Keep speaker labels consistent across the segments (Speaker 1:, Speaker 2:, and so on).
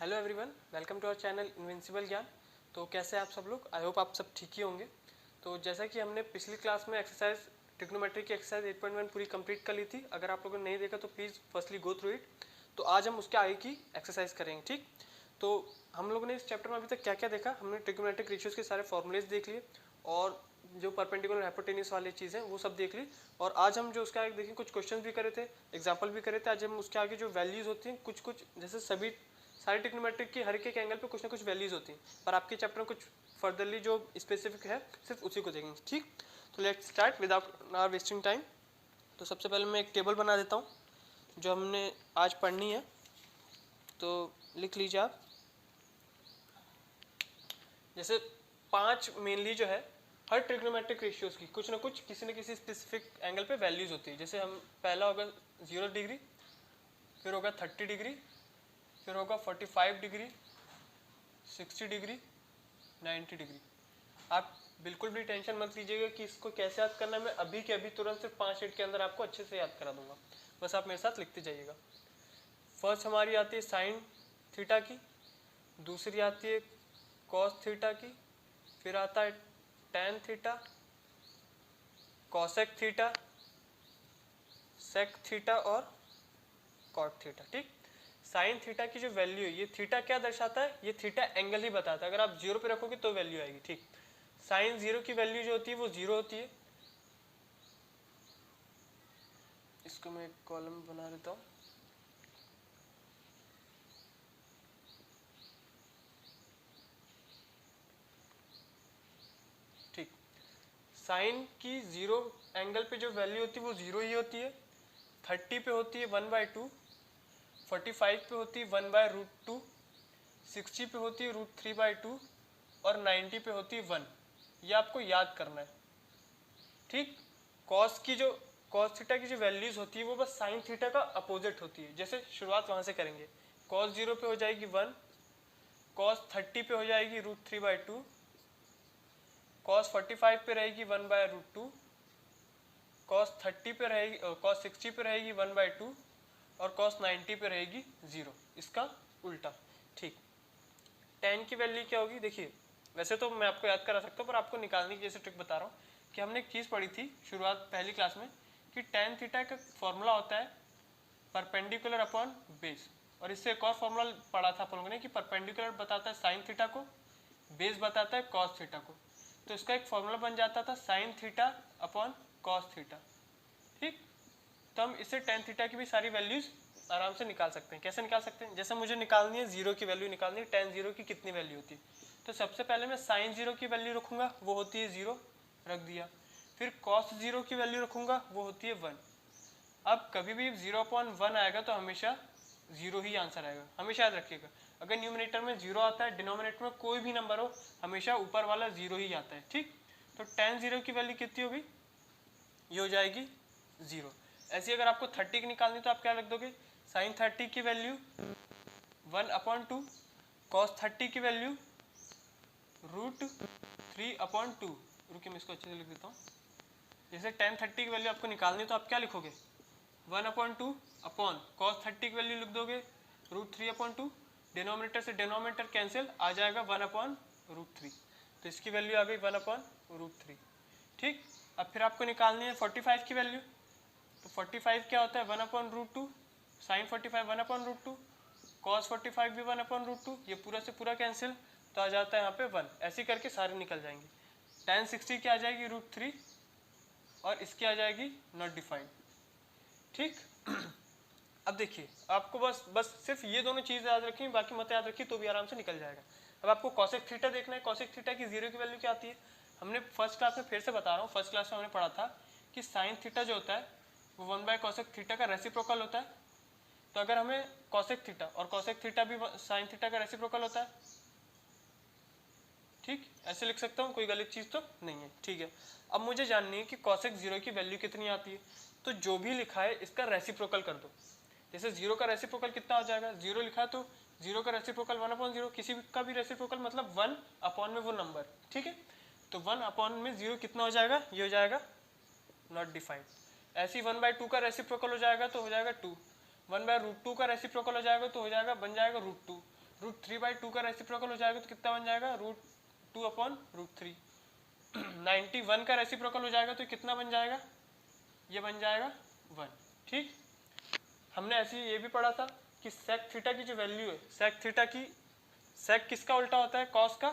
Speaker 1: Hello everyone, welcome to our channel Invincible Gyan. तो कैसे हैं आप सब लोग? आई होप आप सब ठीक ही होंगे। तो जैसा कि हमने पिछली क्लास में एक्सरसाइज ट्रिग्नोमेट्री की एक्सरसाइज 8.1 पूरी कंप्लीट कर ली थी। अगर आप लोगों ने नहीं देखा तो please firstly go through it. तो आज हम उसके आगे की एक्सरसाइज करेंगे, ठीक। तो हम लोगों ने इस चैप्टर में अभी तक क्या क्या देखा, हमने ट्रिग्नोमेट्रिक रेशियोज के सारे फॉर्मूलेज देख लिए और जो परपेंडिकुलर हाइपोटेन्यूज वाली चीज़ें वो सब देख ली। और आज हम जो उसका आगे देखें, कुछ क्वेश्चन भी करे थे, एग्जाम्पल भी करे थे। आज हम उसके आगे जो वैल्यूज होती हैं कुछ कुछ, जैसे सभी सारी ट्रिग्नोमेट्रिक की हर एक एंगल पे कुछ ना कुछ वैल्यूज होती हैं, पर आपके चैप्टर में कुछ फर्दरली जो स्पेसिफिक है सिर्फ उसी को देखेंगे, ठीक। तो let's start without not wasting time. तो सबसे पहले मैं एक टेबल बना देता हूँ जो हमने आज पढ़नी है, तो लिख लीजिए आप। जैसे 5 मेनली जो है हर ट्रिग्नोमेट्रिक रेशियोज की कुछ ना कुछ किसी न किसी स्पेसिफिक एंगल पे वैल्यूज होती है। जैसे हम पहला होगा 0 डिग्री, फिर होगा 30 डिग्री, फिर होगा 45 डिग्री, 60 डिग्री, 90 डिग्री। आप बिल्कुल भी टेंशन मत लीजिएगा कि इसको कैसे याद करना है। मैं अभी के अभी तुरंत सिर्फ 5 मिनट के अंदर आपको अच्छे से याद करा दूंगा, बस आप मेरे साथ लिखते जाइएगा। फर्स्ट हमारी आती है साइन थीटा की, दूसरी आती है कॉस थीटा की, फिर आता है tan theta, cosec theta, sec theta और कॉट थीटा, ठीक। साइन थीटा की जो वैल्यू है, ये थीटा क्या दर्शाता है? ये थीटा एंगल ही बताता है। अगर आप 0 पे रखोगे तो वैल्यू आएगी, ठीक। साइन 0 की वैल्यू जो होती है वो 0 होती है। इसको मैं एक कॉलम बना देता हूँ। ठीक, साइन की 0 एंगल पे जो वैल्यू होती है वो 0 ही होती है। 30 पे होती है 1/2, 45 पे होती है 1/√2, 60 पे होती है √3/2 और 90 पे होती है 1। ये आपको याद करना है, ठीक। कॉस की जो कॉस थीटा की जो वैल्यूज होती है वो बस साइन थीटा का अपोजिट होती है। जैसे शुरुआत वहां से करेंगे। कॉस 0 पे हो जाएगी 1, कॉस 30 पे हो जाएगी √3/2, कॉस 45 पे रहेगी 1/√2, कॉस 30 पे रहेगी, कॉस 60 पे रहेगी 1/2 और कॉस 90 पे रहेगी 0। इसका उल्टा, ठीक। tan की वैल्यू क्या होगी? देखिए, वैसे तो मैं आपको याद करा सकता हूँ, पर आपको निकालने की जैसे ट्रिक बता रहा हूँ कि हमने एक चीज़ पढ़ी थी शुरुआत पहली क्लास में कि tan थीटा का फॉर्मूला होता है परपेंडिकुलर अपॉन बेस। और इससे एक और फॉर्मूला पढ़ा था आप लोगों ने कि परपेंडिकुलर बताता है साइन थीटा को, बेस बताता है कॉस थीटा को। तो इसका एक फॉर्मूला बन जाता था sine theta upon cos theta, ठीक। तो हम इससे tan थीटा की भी सारी वैल्यूज आराम से निकाल सकते हैं। कैसे निकाल सकते हैं? जैसे मुझे निकालनी है 0 की वैल्यू निकालनी है, tan 0 की कितनी वैल्यू होती है। तो सबसे पहले मैं साइन 0 की वैल्यू रखूंगा, वो होती है 0, रख दिया। फिर कॉस 0 की वैल्यू रखूंगा, वो होती है 1। अब कभी भी 0/1 आएगा तो हमेशा 0 ही आंसर आएगा, हमेशा याद रखिएगा। अगर न्यूमिनेटर में 0 आता है, डिनोमिनेटर में कोई भी नंबर हो, हमेशा ऊपर वाला 0 ही आता है, ठीक। तो tan 0 की वैल्यू कितनी होगी? ये हो जाएगी 0। ऐसे अगर आपको 30 की निकालनी तो आप क्या रख दोगे? साइन 30 की वैल्यू 1/2, कॉस 30 की वैल्यू √3/2। रुकिए मैं इसको अच्छे से लिख देता हूँ। जैसे tan 30 की वैल्यू आपको निकालनी तो आप क्या लिखोगे? 1/2 अपॉन कॉस 30 की वैल्यू लिख दोगे √3/2। डिनोमिनेटर से डिनोमिनेटर कैंसिल, आ जाएगा 1/√3। तो इसकी वैल्यू आ गई 1/√3, ठीक। अब फिर आपको निकालनी है 45 की वैल्यू। तो 45 क्या होता है? 1/√2। साइन 45 1/√2, कॉस 45 भी 1/√2। ये पूरा से पूरा कैंसिल, तो आ जाता है यहाँ पे 1। ऐसे करके सारे निकल जाएंगे। tan 60 की आ जाएगी √3 और इसकी आ जाएगी नॉट डिफाइंड, ठीक। अब देखिए, आपको बस सिर्फ ये दोनों चीज़ याद रखी, बाकी मत याद रखिए तो भी आराम से निकल जाएगा। अब आपको कॉसेक थीटा देखना है। कॉसेक थीटा की 0 की वैल्यू क्या आती है? हमने फर्स्ट क्लास में, फिर से बता रहा हूँ, फर्स्ट क्लास में हमने पढ़ा था कि साइन थीटा जो होता है वो 1/cosec थीटा का रेसिप्रोकल होता है। तो अगर हमें कॉसेक थीटा और कॉसेक थीटा भी साइन थीटा का रेसिप्रोकल होता है, ठीक। ऐसे लिख सकता हूँ, कोई गलत चीज़ तो नहीं है, ठीक है। अब मुझे जाननी है कि कॉसेक 0 की वैल्यू कितनी आती है। तो जो भी लिखा है इसका रेसिप्रोकल कर दो। जैसे 0 का रेसिप्रोकल कितना हो जाएगा? 0 लिखा है तो 0 का रेसिप्रोकल 1/0, किसी का भी रेसिप्रोकल मतलब 1 में वो नंबर, ठीक है। तो 1/0 कितना हो जाएगा? ये हो जाएगा नॉट डिफाइंड। ऐसे ही 1/2 का रेसिप्रोकल हो जाएगा तो हो जाएगा 2। 1/√2 का रेसिप्रोकल हो जाएगा तो हो जाएगा, बन जाएगा √2। √3/2 का रेसिप्रोकल हो जाएगा तो कितना बन जाएगा, √2/√3। 91 का रेसिप्रोकल हो जाएगा तो कितना बन जाएगा, ये बन जाएगा 1। ठीक, हमने ऐसे ये भी पढ़ा था कि सेक थीटा की जो वैल्यू है, सेक थीटा की, सेक किसका उल्टा होता है, कॉस का।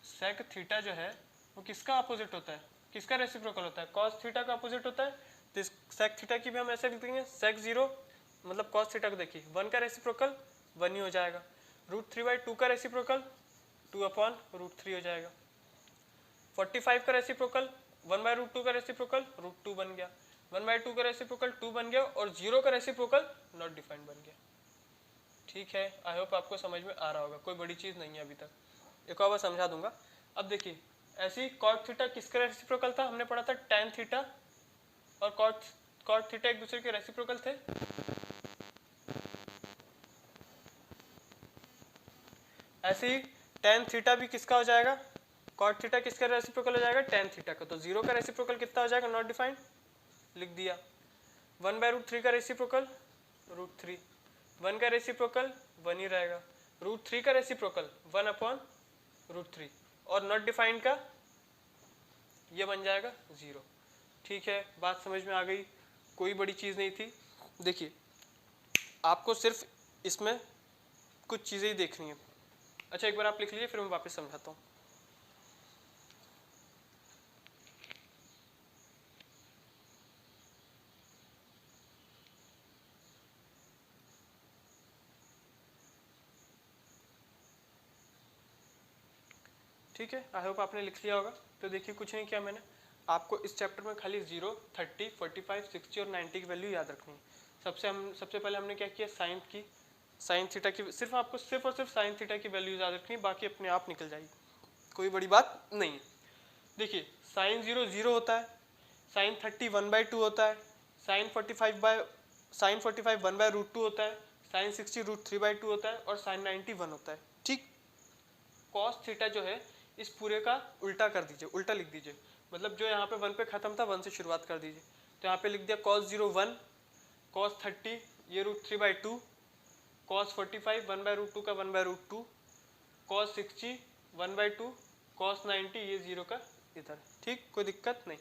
Speaker 1: सेक थीटा जो है वो किसका अपोजिट होता है, किसका रेसिप्रोकल होता है, कॉस थीटा का अपोजिट होता है। तो सेक थीटा की भी हम ऐसे लिखेंगे, सेक 0 मतलब कॉस थीटा को देखिए 1 का रेसिप्रोकल 1 ही हो जाएगा। √3/2 का रेसिप्रोकल 2/√3 हो जाएगा। 45 का रेसिप्रोकल 1/√2 का रेसिप्रोकल √2 बन गया। 1/2 का रेसिप्रोकल 2 बन गया और 0 का रेसिप्रोकल नॉट डिफाइंड बन गया। ठीक है, आई होप आपको समझ में आ रहा होगा, कोई बड़ी चीज़ नहीं है अभी तक। एक और बार समझा दूंगा। अब देखिए, ऐसे ही कॉट थीटा किसका रेसिप्रोकल था, हमने पढ़ा था टैन थीटा और कॉट थीटा एक दूसरे के रेसिप्रोकल थे। ऐसे ही टैन थीटा भी किसका हो जाएगा, कॉट थीटा किसका रेसिप्रोकल हो जाएगा, टैन थीटा का। तो 0 का रेसिप्रोकल कितना हो जाएगा, नॉट डिफाइंड, लिख दिया। 1/√3 का रेसिप्रोकल √3, 1 का रेसिप्रोकल 1 ही रहेगा। √3 का रेसिप्रोकल 1/√3 और नॉट डिफाइंड का ये बन जाएगा 0। ठीक है, बात समझ में आ गई, कोई बड़ी चीज़ नहीं थी। देखिए, आपको सिर्फ इसमें कुछ चीज़ें ही देखनी है। अच्छा, एक बार आप लिख लीजिए, फिर मैं वापस समझाता हूँ। ठीक है, आई होप आपने लिख लिया होगा। तो देखिए, कुछ नहीं किया मैंने, आपको इस चैप्टर में खाली 0, 30, 45, 60 और 90 की वैल्यू याद रखनी है। सबसे पहले हमने क्या किया, साइन थीटा की, सिर्फ आपको सिर्फ और सिर्फ साइन थीटा की वैल्यू याद रखनी है, बाकी अपने आप निकल जाएगी, कोई बड़ी बात नहीं है। देखिए, साइन 0 0 होता है, साइन 30 1/2 होता है, साइन 45 1/√2 होता है, साइन 60 √3/2 होता है और साइन 90 1 होता है। ठीक, कॉस थीटा जो है इस पूरे का उल्टा कर दीजिए, उल्टा लिख दीजिए, मतलब जो यहाँ पे 1 पे खत्म था 1 से शुरुआत कर दीजिए। तो यहाँ पे लिख दिया cos 0 1, cos 30 ये √3/2, cos 45 1/√2 का 1/√2, cos 60 1/2, cos 90 ये 0 का इधर। ठीक, कोई दिक्कत नहीं।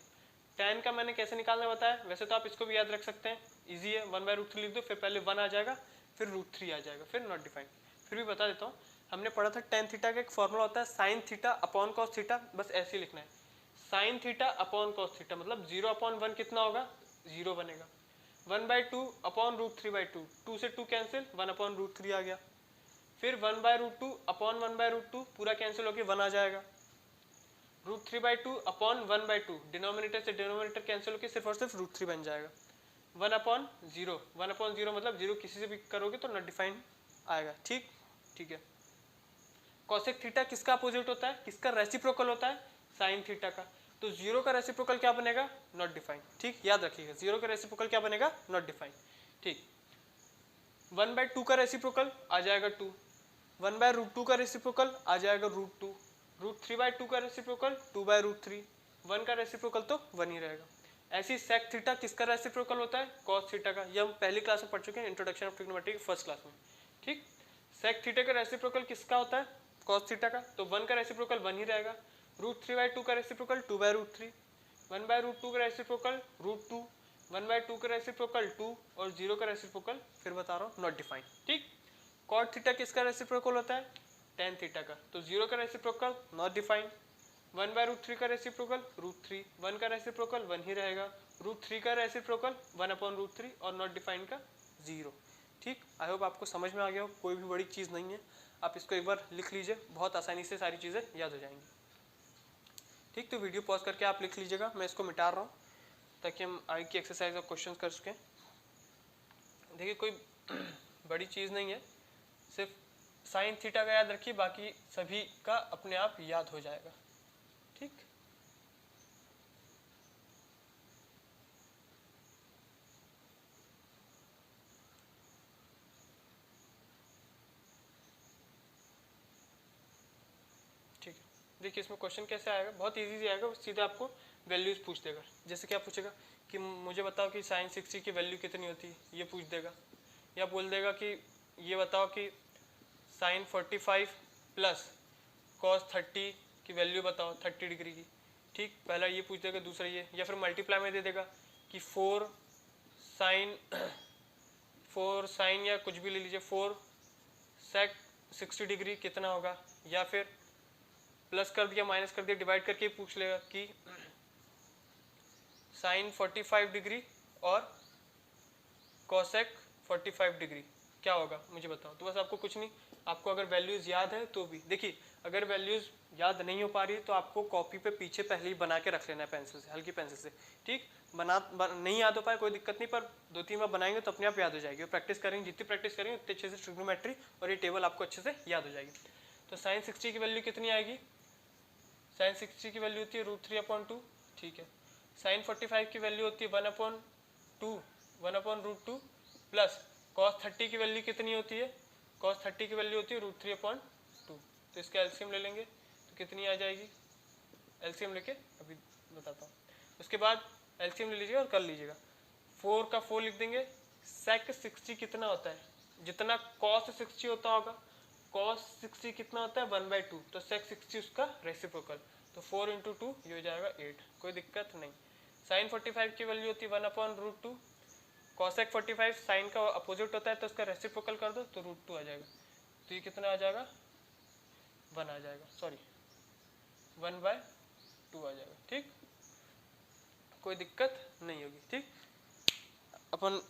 Speaker 1: tan का मैंने कैसे निकालना बताया, वैसे तो आप इसको भी याद रख सकते हैं, इजी है। 1/√3 लिख दो, फिर पहले 1 आ जाएगा, फिर √3 आ जाएगा, फिर नॉट डिफाइंड। फिर भी बता देता हूँ, हमने पढ़ा था tan थीटा का एक फॉर्मूला होता है sin theta upon cos theta, बस ऐसे ही लिखना है, sin theta upon cos theta, मतलब 0/1 कितना होगा, 0 बनेगा। 1/2 अपॉन √3/2, 2 से 2 कैंसिल, 1/√3 आ गया। फिर 1/√2 अपॉन 1/√2 पूरा कैंसिल होकर 1 आ जाएगा। √3/2 अपॉन 1/2, डिनोमिनेटर से डिनोमिनेटर कैंसिल होकर सिर्फ और सिर्फ √3 बन जाएगा। 1/0, 1/0 मतलब 0 किसी से भी करोगे तो नॉट डिफाइंड आएगा। ठीक, ठीक है। कॉसेक थीटा किसका अपोजिट होता है, किसका रेसिप्रोकल होता है, साइन थीटा का। तो 0 का रेसिप्रोकल क्या बनेगा, नॉट डिफाइंड। ठीक, याद रखिएगा, 0 का रेसिप्रोकल क्या बनेगा, नॉट डिफाइंड। ठीक, 1/2 का रेसिप्रोकल आ जाएगा 2, 1/√2 का रेसिप्रोकल आ जाएगा √2, √3/2 का रेसिप्रोकल 2/√3, 1 का रेसिप्रोकल तो 1 ही रहेगा। ऐसी सेक थीटा किसका रेसिप्रोकल होता है, कॉस थीटा का। ये हम पहली क्लास में पढ़ चुके हैं, इंट्रोडक्शन ऑफ ट्रिग्नोमेट्री की फर्स्ट क्लास में। ठीक, सेक थीटा का रेसिप्रोकल किसका होता है, कॉस थीटा का। तो 1 का रेसिप्रोकल 1 ही रहेगा। √3/2 का रेसिप्रोकल 2/√3, 1/√2 का रेसिप्रोकल √2, 1/2 का रेसिप्रोकल 2 और 0 का रेसिप्रोकल फिर बता रहा हूँ नॉट डिफाइंड। ठीक, कॉट थीटा किसका रेसिप्रोकल होता है, tan थीटा का। तो 0 का रेसिप्रोकल नॉट डिफाइंड, 1/√3 का रेसिप्रोकल √3, 1 का रेसिप्रोकल 1 ही रहेगा, √3 का रेसिप्रोकल 1/√3 और नॉट डिफाइंड का 0। ठीक, आई होप आपको समझ में आ गया हो, कोई भी बड़ी चीज़ नहीं है। आप इसको एक बार लिख लीजिए, बहुत आसानी से सारी चीज़ें याद हो जाएंगी। ठीक, तो वीडियो पॉज करके आप लिख लीजिएगा, मैं इसको मिटा रहा हूँ ताकि हम आगे की एक्सरसाइज और क्वेश्चन कर सकें। देखिए, कोई बड़ी चीज़ नहीं है, सिर्फ साइन थीटा का याद रखिए, बाकी सभी का अपने आप याद हो जाएगा। ठीक, ठीक है। देखिए, इसमें क्वेश्चन कैसे आएगा, बहुत इजी आएगा, सीधे आपको वैल्यूज पूछ देगा। जैसे क्या पूछेगा कि मुझे बताओ कि साइन 60 की वैल्यू कितनी होती है, ये पूछ देगा। या बोल देगा कि ये बताओ कि साइन 45 प्लस कॉस 30 की वैल्यू बताओ 30 डिग्री की। ठीक, पहला ये पूछ देगा, दूसरा ये, या फिर मल्टीप्लाई में दे देगा कि 4 साइन या कुछ भी ले लीजिए 4 सेक 60 डिग्री कितना होगा, या फिर प्लस कर दिया माइनस कर दिया डिवाइड करके पूछ लेगा कि साइन 45 डिग्री और कोसेक 45 डिग्री क्या होगा मुझे बताओ। तो बस आपको कुछ नहीं, आपको अगर वैल्यूज़ याद है तो भी देखिए, अगर वैल्यूज़ याद नहीं हो पा रही है तो आपको कॉपी पे पीछे पहले ही बना के रख लेना है पेंसिल से, हल्की पेंसिल से। ठीक, नहीं याद हो पाए कोई दिक्कत नहीं, पर 2-3 बार बनाएंगे तो अपने आप याद हो जाएगी। और प्रैक्टिस करेंगे, जितनी प्रैक्टिस करेंगे उतने अच्छे से ट्रिग्नोमेट्री और ये टेबल आपको अच्छे से याद हो जाएगी। तो साइन 60 की वैल्यू कितनी आएगी, साइन 60 की वैल्यू होती है √3/2। ठीक है, साइन 45 की वैल्यू होती है 1/2 प्लस कॉस 30 की वैल्यू कितनी होती है, कॉस 30 की वैल्यू होती है √3/2। तो इसका एलसीएम ले लेंगे तो कितनी आ जाएगी, एलसीएम लेके अभी बताता हूँ। उसके बाद एलसीएम ले लीजिएगा और कर लीजिएगा। 4 का 4 लिख देंगे, सेक 60 कितना होता है, जितना कॉस 60 होता होगा, कॉस 60 कितना होता है 1/2, तो सेक 60 उसका रेसिप्रोकल, तो 4 × 2 ये हो जाएगा 8, कोई दिक्कत नहीं। साइन 45 की वैल्यू होती है 1/√2, कॉसेक 45 साइन का अपोजिट होता है तो उसका रेसिप्रोकल कर दो तो √2 आ जाएगा। तो ये कितना आ जाएगा, 1 आ जाएगा, सॉरी 1/2 आ जाएगा। ठीक, कोई दिक्कत नहीं होगी। ठीक, अपन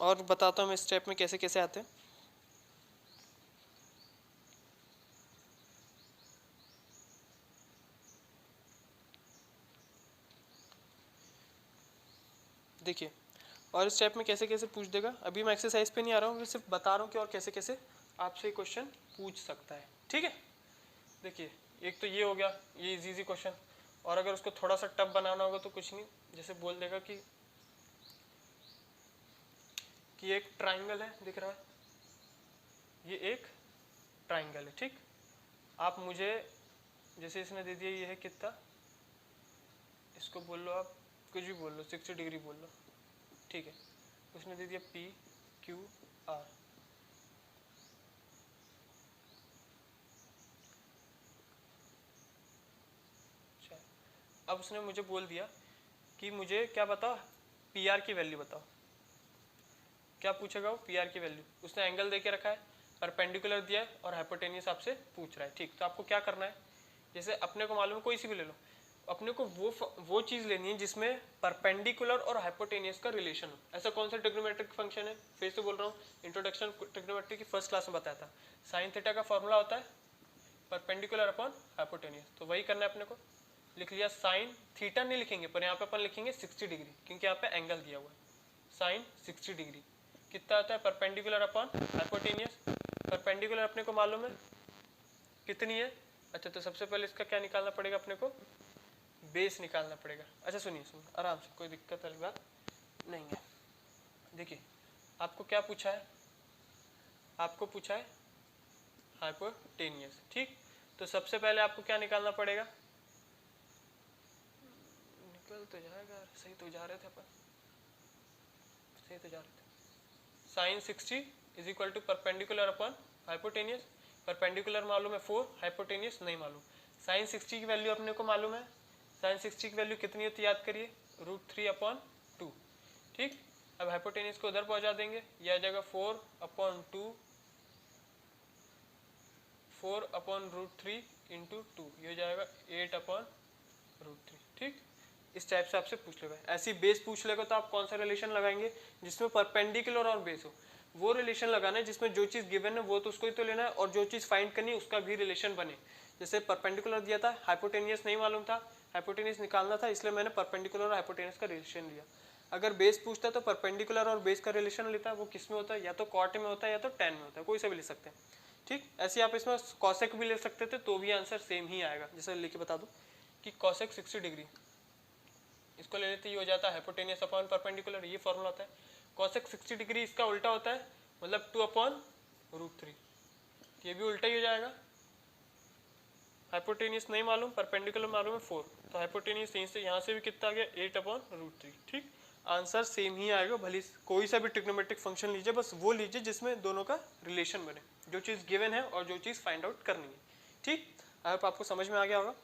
Speaker 1: और बताता हूँ मैं स्टेप में कैसे कैसे आते हैं। देखिए, और स्टेप में कैसे कैसे पूछ देगा। अभी मैं एक्सरसाइज पे नहीं आ रहा हूँ, मैं सिर्फ बता रहा हूँ कि और कैसे कैसे आपसे क्वेश्चन पूछ सकता है। ठीक है, देखिए एक तो ये हो गया, ये इजी क्वेश्चन। और अगर उसको थोड़ा सा टफ बनाना होगा तो कुछ नहीं, जैसे बोल देगा कि एक ट्राइंगल है, दिख रहा है, ये एक ट्राइंगल है। ठीक, आप मुझे जैसे इसने दे दिया ये है कितना, इसको बोल लो आप कुछ भी बोल लो, 60 डिग्री बोल लो। ठीक है, उसने दे दिया PQR। अब उसने मुझे बोल दिया कि मुझे क्या बताओ, PR की वैल्यू बताओ। क्या पूछेगा वो, PR की वैल्यू। उसने एंगल दे के रखा है, परपेंडिकुलर दिया है और हाइपोटेनियस आपसे पूछ रहा है। ठीक, तो आपको क्या करना है, जैसे अपने को मालूम है, कोई सी भी ले लो, अपने को वो चीज़ लेनी है जिसमें परपेंडिकुलर और हाइपोटेनियस का रिलेशन हो। ऐसा कौन सा ट्रिग्नोमेट्रिक फंक्शन है, फिर से बोल रहा हूँ, इंट्रोडक्शन ट्रिग्नोमेट्री की फर्स्ट क्लास में बताया था। साइन थीटा का फॉर्मूला होता है परपेंडिकुलर अपॉन हाइपोटेनियस, तो वही करना है अपने को। लिख लिया, साइन थीटा नहीं लिखेंगे पर यहाँ पे अपन लिखेंगे 60 डिग्री, क्योंकि यहाँ पे एंगल दिया हुआ है। साइन 60 डिग्री कितना आता है, परपेंडिकुलर अपॉन हाइपोटेनियस। परपेंडिकुलर अपने को मालूम है कितनी है। अच्छा, तो सबसे पहले इसका क्या निकालना पड़ेगा अपने को, बेस निकालना पड़ेगा। अच्छा सुनिए आराम से, कोई दिक्कत वाली बात नहीं है। देखिए, आपको क्या पूछा है, आपको पूछा है हाइपोटेनियस। ठीक, तो सबसे पहले आपको क्या निकालना पड़ेगा, निकल तो जाएगा, सही तो जा रहे थे अपन, सही तो जा रहे थे। Sine 60 is equal to perpendicular upon hypotenuse. Perpendicular मालूम है 4, हाइपोटेनियस नहीं मालूम। साइन 60 की वैल्यू अपने को मालूम है, साइन 60 की वैल्यू कितनी होती है याद करिए, √3/2। ठीक, अब हाइपोटेनियस को उधर पहुंचा देंगे, यह आ जाएगा 4/2, 4/√3 × 2, ये हो जाएगा 8/√3। ठीक, इस टाइप से आपसे पूछ लेगा। ऐसी बेस पूछ लेगा तो आप कौन सा रिलेशन लगाएंगे, जिसमें परपेंडिकुलर और बेस हो, वो रिलेशन लगाना है जिसमें जो चीज़ गिवन है वो तो उसको ही तो लेना है, और जो चीज़ फाइंड करनी है उसका भी रिलेशन बने। जैसे परपेंडिकुलर दिया था, हाइपोटेनियस नहीं मालूम था, हाइपोटेनियस निकालना था, इसलिए मैंने परपेंडिकुलर और हाइपोटेनियस का रिलेशन लिया। अगर बेस पूछता तो परपेंडिकुलर और बेस का रिलेशन लेता है, वो किस में होता है, या तो कॉट में होता है या तो टेन में होता है, कोई सा भी ले सकते हैं। ठीक, ऐसे आप इसमें कॉसेक भी ले सकते थे तो भी आंसर सेम ही आएगा। जैसे लिख के बता दूं कि कॉसेक 60 डिग्री, इसको ले लेते, ये हो जाता है हाइपोटेनियस अपॉन परपेंडिकुलर, ये फॉर्मूला होता है। कॉसेक 60 डिग्री इसका उल्टा होता है, मतलब 2/√3, ये भी उल्टा ही हो जाएगा। हाइपोटेनियस नहीं मालूम, परपेंडिकुलर मालूम है 4, तो हाइपोटेनियस यहीं से यहाँ से भी कितना आ गया 8/√3। ठीक, आंसर सेम ही आएगा, भले कोई सा भी ट्रिग्नोमेट्रिक फंक्शन लीजिए, बस वो लीजिए जिसमें दोनों का रिलेशन बने, जो चीज़ गिवन है और जो चीज़ फाइंड आउट करनी है। ठीक, आई होप आपको समझ में आ गया होगा।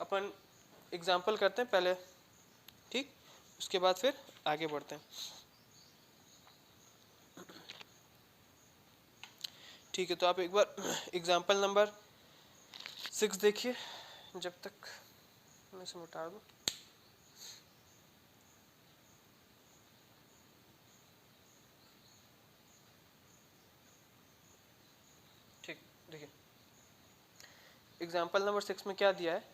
Speaker 1: अपन एग्जाम्पल करते हैं पहले, ठीक, उसके बाद फिर आगे बढ़ते हैं। ठीक है, तो आप एक बार एग्जाम्पल नंबर 6 देखिए, जब तक मैं इसे मिटा दूँ। ठीक, देखिए एग्जाम्पल नंबर 6 में क्या दिया है,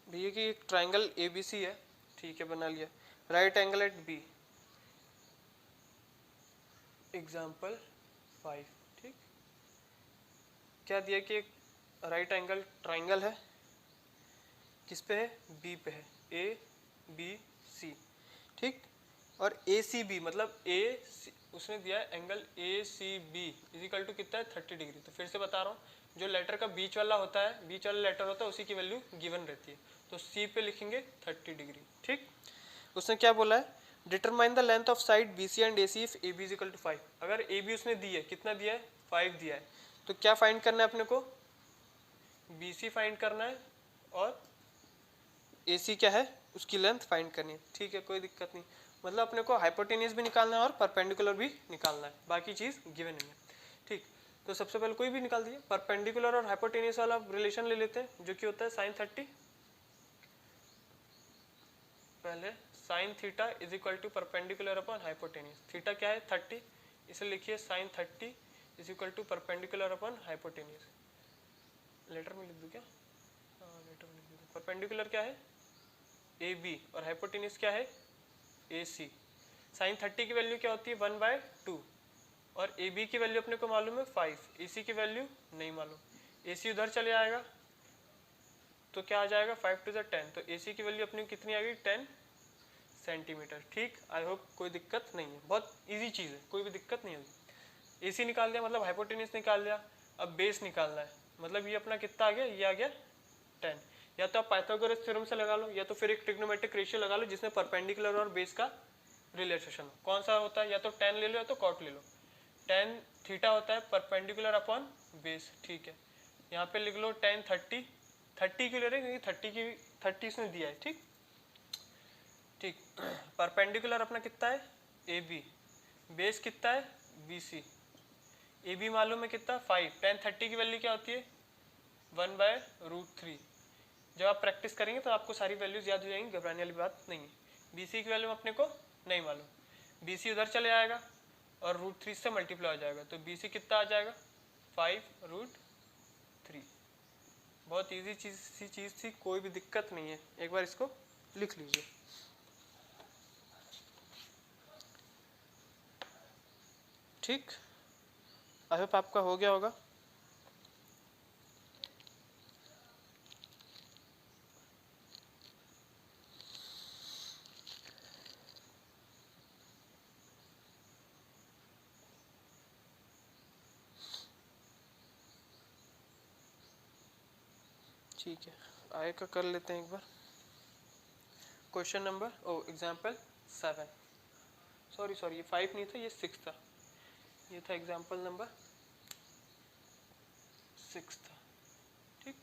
Speaker 1: भैया कि एक ट्राइंगल ABC है, ठीक है, बना लिया, right angle at B, example 5। ठीक, क्या दिया कि एक राइट एंगल ट्राइंगल है, किस पे है, B पे है, ABC, ठीक, और ACB मतलब उसने दिया है एंगल ACB इजिकल टू कितना है, 30 डिग्री। तो फिर से बता रहा हूँ, जो लेटर का बीच वाला होता है, बीच वाला लेटर होता है, उसी की वैल्यू गिवन रहती है, तो C पे लिखेंगे 30 डिग्री। ठीक, उसने क्या बोला है, determine the length of side BC and AC if AB is equal to 5। अगर AB उसने दी है, कितना दिया है, 5 दिया है, तो क्या फाइंड करना है अपने को, BC फाइंड करना है और AC क्या है, उसकी लेंथ फाइंड करनी है। ठीक है, कोई दिक्कत नहीं, मतलब अपने को हाइपोटेनियस भी निकालना है और परपेंडिकुलर भी निकालना है, बाकी चीज़ गिवन नहीं है। ठीक, तो सबसे पहले कोई भी निकाल दिए, परपेंडिकुलर और हाइपोटेनियस वाला रिलेशन ले लेते हैं, जो कि होता है sin 30, पहले sin theta is equal to perpendicular upon hypotenuse. Theta क्या है, 30, इसे लिखिए sin 30 is equal to perpendicular upon hypotenuse. Later में लिख दूँ क्या, हाँ लेटर में लिख दूँ। परपेंडिकुलर क्या है, AB, और हाइपोटेनियस क्या है, AC। sin 30 की वैल्यू क्या होती है, 1/2, और AB की वैल्यू अपने को मालूम है 5, AC की वैल्यू नहीं मालूम, AC उधर चले आएगा तो क्या आ जाएगा, 5 to the 10, तो AC की वैल्यू अपनी कितनी आ गई, 10 सेंटीमीटर। ठीक, आई होप कोई दिक्कत नहीं है, बहुत इजी चीज़ है, कोई भी दिक्कत नहीं होगी। AC निकाल दिया मतलब हाइपोटेनियस निकाल लिया, अब बेस निकालना है, मतलब ये अपना कितना आ गया, ये आ गया 10। या तो आप पाइथागोरस थ्योरम से लगा लो, या तो फिर एक ट्रिग्नोमेट्रिक रेशियो लगा लो जिसमें परपेंडिकुलर और बेस का रिलेशन हो। कौन सा होता है, या तो tan ले लो या तो cot ले लो। tan थीटा होता है परपेंडिकुलर अपॉन बेस। ठीक है, यहाँ पे लिख लो tan 30 क्यों ले रहे हैं, क्योंकि 30 इसने दिया है। ठीक ठीक, परपेंडिकुलर अपना कितना है, AB, बेस कितना है, BC, AB मालूम है कितना, 5, tan 30 की वैल्यू क्या होती है, 1/√3। जब आप प्रैक्टिस करेंगे तो आपको सारी वैल्यूज याद हो जाएंगी, घबराने वाली बात नहीं है। BC की वैल्यू अपने को नहीं मालूम, BC उधर चले आएगा और √3 से मल्टीप्लाई हो जाएगा, तो BC कितना आ जाएगा, 5√3। बहुत इजी चीज़ थी, कोई भी दिक्कत नहीं है, एक बार इसको लिख लीजिए। ठीक, आई होप आपका हो गया होगा। ठीक है, आगे का कर लेते हैं एक बार। क्वेश्चन नंबर एग्जाम्पल 7, सॉरी ये 5 नहीं था, ये 6 था, ये था एग्जाम्पल नंबर 6 था। ठीक,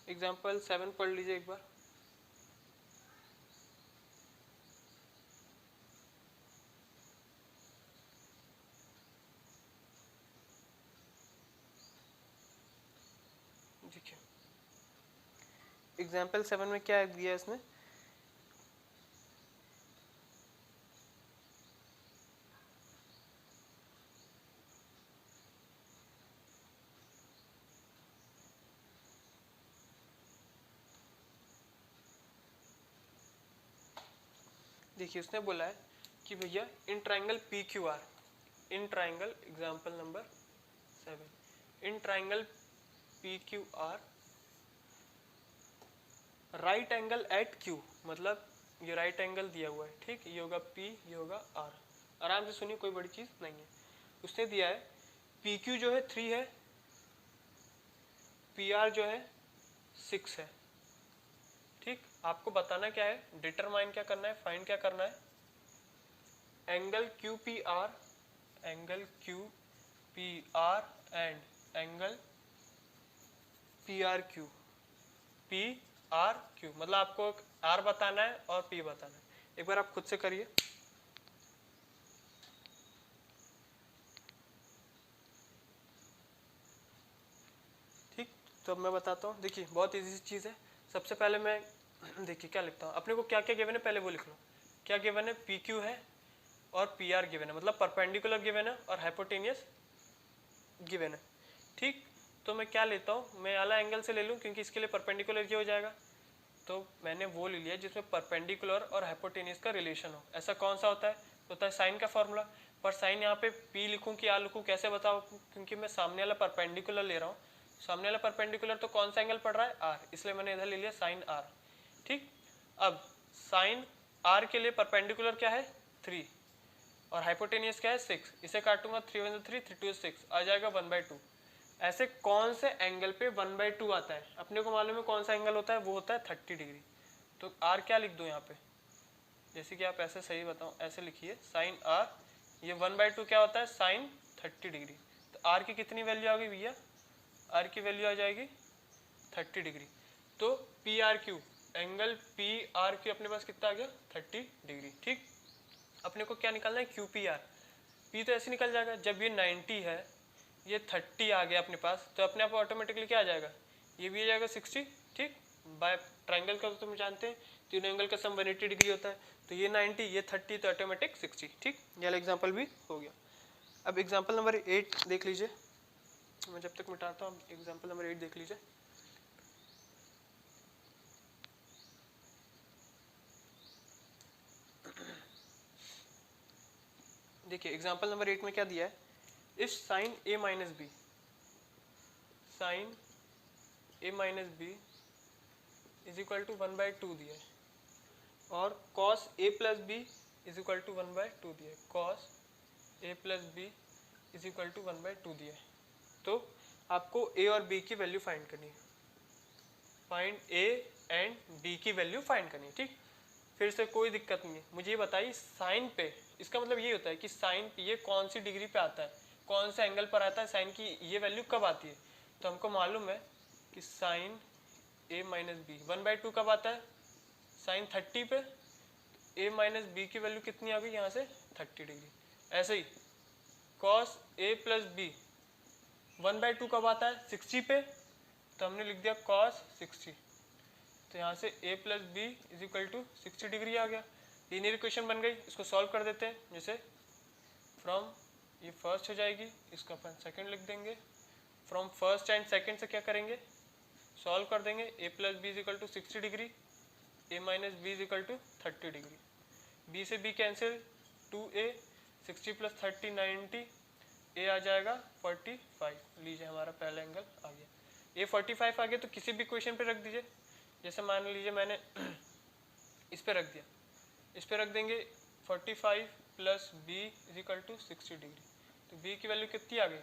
Speaker 1: एग्जाम्पल 7 पढ़ लीजिए एक बार। देखिए एग्जाम्पल 7 में क्या दिया इसने, देखिए उसने बोला है कि भैया in triangle PQR, in triangle example number 7, in triangle PQR right angle at Q, मतलब ये राइट एंगल दिया हुआ है। ठीक, ये होगा P, ये होगा R। आराम से सुनिए, कोई बड़ी चीज़ नहीं है। उसने दिया है PQ जो है 3 है, PR जो है 6 है। ठीक, आपको बताना क्या है, डिटरमाइन क्या करना है, फाइंड क्या करना है, angle Q P R, angle Q P R and angle P R Q, P R Q, मतलब आपको आर बताना है और पी बताना है। एक बार आप खुद से करिए। ठीक, तो अब मैं बताता हूँ। देखिए बहुत इजी चीज़ है। सबसे पहले मैं देखिए क्या लिखता हूँ, अपने को क्या क्या गिवन है पहले वो लिख लो। क्या गिवन है, पी क्यू है और पी आर गिवन है, मतलब परपेंडिकुलर गिवन है और हाइपोटेनियस गिवन है। ठीक, तो मैं क्या लेता हूँ, मैं आला एंगल से ले लूँ क्योंकि इसके लिए परपेंडिकुलर क्या हो जाएगा, तो मैंने वो ले लिया जिसमें परपेंडिकुलर और हाइपोटेनियस का रिलेशन हो। ऐसा कौन सा होता है साइन का फॉर्मूला। पर साइन यहाँ पे पी लिखूँ कि आर लिखूँ कैसे बताओ, क्योंकि मैं सामने वाला परपेंडिकुलर ले रहा हूँ। सामने वाला परपेंडिकुलर तो कौन सा एंगल पड़ रहा है, आर, इसलिए मैंने इधर ले लिया साइन आर। ठीक, अब साइन आर के लिए परपेंडिकुलर क्या है 3 और हाइपोटेनियस क्या है 6, इसे काटूंगा 3 1 3 3 2 6 आ जाएगा 1/2। ऐसे कौन से एंगल पे 1/2 आता है, अपने को मालूम है कौन सा एंगल होता है, वो होता है 30 डिग्री। तो आर क्या लिख दूं यहाँ पे, जैसे कि आप ऐसे सही बताओ, ऐसे लिखिए साइन आर, ये 1/2 क्या होता है साइन 30 डिग्री। तो आर की कितनी वैल्यू आ गई भैया, आर की वैल्यू आ जाएगी 30 डिग्री। तो P R Q, angle P R Q अपने पास कितना आ गया 30 डिग्री। ठीक, अपने को क्या निकालना है, क्यू पी आर। पी तो ऐसे निकल जाएगा, जब ये 90 है, ये 30 आ गया अपने पास, तो अपने आप ऑटोमेटिकली क्या आ जाएगा, ये भी आ जाएगा 60। ठीक, बाय ट्राइंगल का तो तुम जानते हैं तीनों एंगल का सम 180 डिग्री होता है, तो ये 90 ये 30 तो ऑटोमेटिक 60। ठीक, ये वाला एग्जाम्पल भी हो गया। अब एग्जाम्पल नंबर 8 देख लीजिए, मैं जब तक मिटाता हूँ एग्जाम्पल नंबर 8 देख लीजिए। देखिए एग्जाम्पल नंबर 8 में क्या दिया है, if sine A minus B, sine A minus B is equal to 1/2 दिया है, और cos a plus B is equal to 1/2 दिया है, cos a plus B is equal to 1/2 दिया है। तो आपको a और b की वैल्यू फाइंड करनी है, फाइंड a एंड b की वैल्यू फाइंड करनी है। ठीक, फिर से कोई दिक्कत नहीं है, मुझे ये बताइए साइन पे, इसका मतलब ये होता है कि साइन पे ये कौन सी डिग्री पे आता है, कौन से एंगल पर आता है, साइन की ये वैल्यू कब आती है। तो हमको मालूम है कि साइन a माइनस बी 1/2 कब आता है, साइन 30 पे, a माइनस बी की वैल्यू कितनी आ गई यहाँ से 30 डिग्री। ऐसे ही cos a प्लस बी 1/2 कब आता है 60 पे, तो हमने लिख दिया cos 60, तो यहाँ से a plus B is equal to 60 degree आ गया। लीनियर इक्वेशन बन गई, इसको सॉल्व कर देते हैं। जैसे फ्रॉम, ये फर्स्ट हो जाएगी, इसको अपन सेकंड लिख देंगे। फ्रॉम फर्स्ट एंड सेकंड से क्या करेंगे, सॉल्व कर देंगे। a plus B is equal to 60 degree, a minus B is equal to 30 degree, b से b कैंसिल, 2a, 60 प्लस 30 90, a आ जाएगा 45। लीजिए हमारा पहला एंगल आ गया, a 45 आ गया। तो किसी भी इक्वेशन पे रख दीजिए, जैसे मान लीजिए मैंने इस पे रख दिया, इस पे रख देंगे 45 plus B is equal to 60 degree, तो b की वैल्यू कितनी आ गई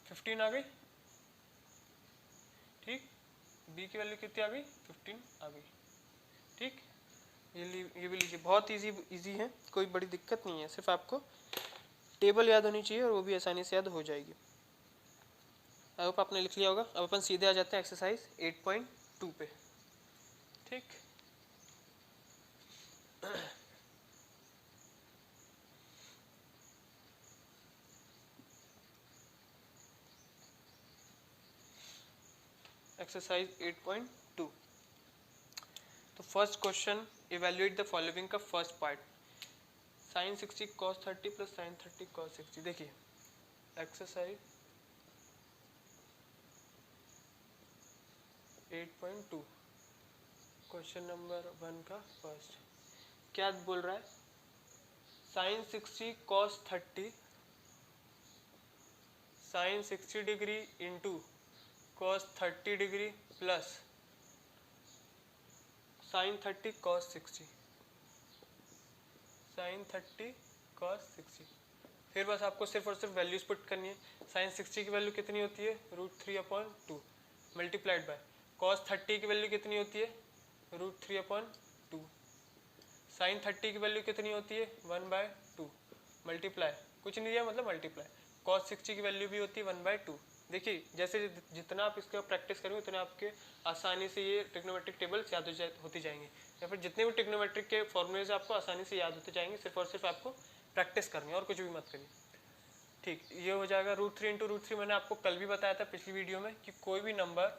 Speaker 1: 15 आ गई। ठीक, b की वैल्यू कितनी आ गई 15 आ गई। ठीक, ये भी लीजिए, बहुत इजी है, कोई बड़ी दिक्कत नहीं है, सिर्फ आपको टेबल याद होनी चाहिए और वो भी आसानी से याद हो जाएगी। आई होप आपने लिख लिया होगा। अब अपन सीधे आ जाते हैं एक्सरसाइज 8.2 पे। ठीक, एक्सरसाइज 8.2। तो first question, evaluate the following का first part, sine 60 cos 30 plus sine 30 cos 60। देखिए एक्सरसाइज 8.2 क्वेश्चन नंबर 1 का फर्स्ट क्या बोल रहा है, sine 60 cos 30 sine 60 degree into cos 30 degree plus sine 30 cos 60, sine 30 cos 60। फिर बस आपको सिर्फ और सिर्फ वैल्यूज पुट करनी है। साइन 60 की वैल्यू कितनी होती है, √3/2 मल्टीप्लाइड बाय कॉस 30 की वैल्यू कितनी होती है, √3/2। साइन 30 की वैल्यू कितनी होती है, 1/2 मल्टीप्लाई, कुछ नहीं दिया मतलब मल्टीप्लाई। कॉस 60 की वैल्यू भी होती है 1/2। देखिए जैसे जितना आप इसका प्रैक्टिस करेंगे उतना आपके आसानी से ये ट्रिग्नोमेट्रिक टेबल्स याद होती जाएंगे, या फिर जितने भी ट्रिग्नोमेट्रिक के फॉर्मूलेज आपको आसानी से याद होते जाएंगे, सिर्फ और सिर्फ आपको प्रैक्टिस करनी है और कुछ भी मत करिए। ठीक, ये हो जाएगा √3 × √3। मैंने आपको कल भी बताया था पिछली वीडियो में कि कोई भी नंबर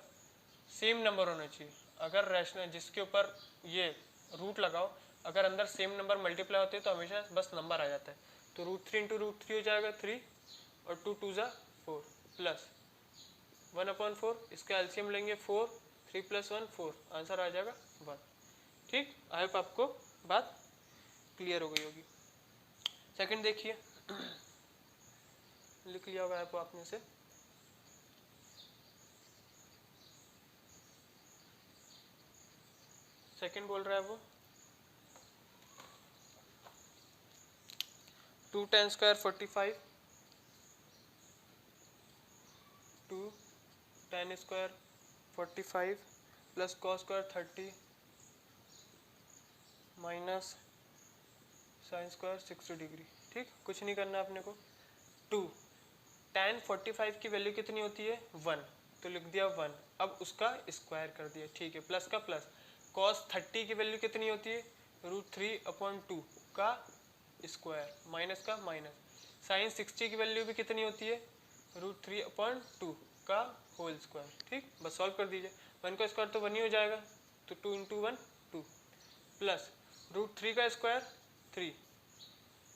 Speaker 1: सेम नंबर होना चाहिए। अगर रैशनल जिसके ऊपर ये रूट लगाओ, अगर अंदर सेम नंबर मल्टीप्लाई होते हैं तो हमेशा बस नंबर आ जाता है। तो √3 × √3 हो जाएगा 3 और 2 2 4 प्लस 1/4। इसका एलसीएम लेंगे 4, 3 + 1 4, आंसर आ जाएगा 1। ठीक, आई होप आपको बात क्लियर हो गई होगी। सेकंड देखिए, लिख लिया होगा आपको आपने से। सेकंड बोल रहा है वो 2 10 square 45, 2 10 square 45 plus cos square 30 minus sine square 60 degree. ठीक, कुछ नहीं करना अपने को। 2 tan 45 की वैल्यू कितनी होती है, 1, तो लिख दिया 1। अब उसका स्क्वायर कर दिया, ठीक है, प्लस का प्लस। कॉस 30 की वैल्यू कितनी होती है, √3/2 का स्क्वायर, माइनस का माइनस। साइन 60 की वैल्यू भी कितनी होती है, √3/2 का होल स्क्वायर। ठीक, बस सॉल्व कर दीजिए। 1 का स्क्वायर तो 1 ही हो जाएगा, तो 2 × 1 2 प्लस √3 का स्क्वायर 3,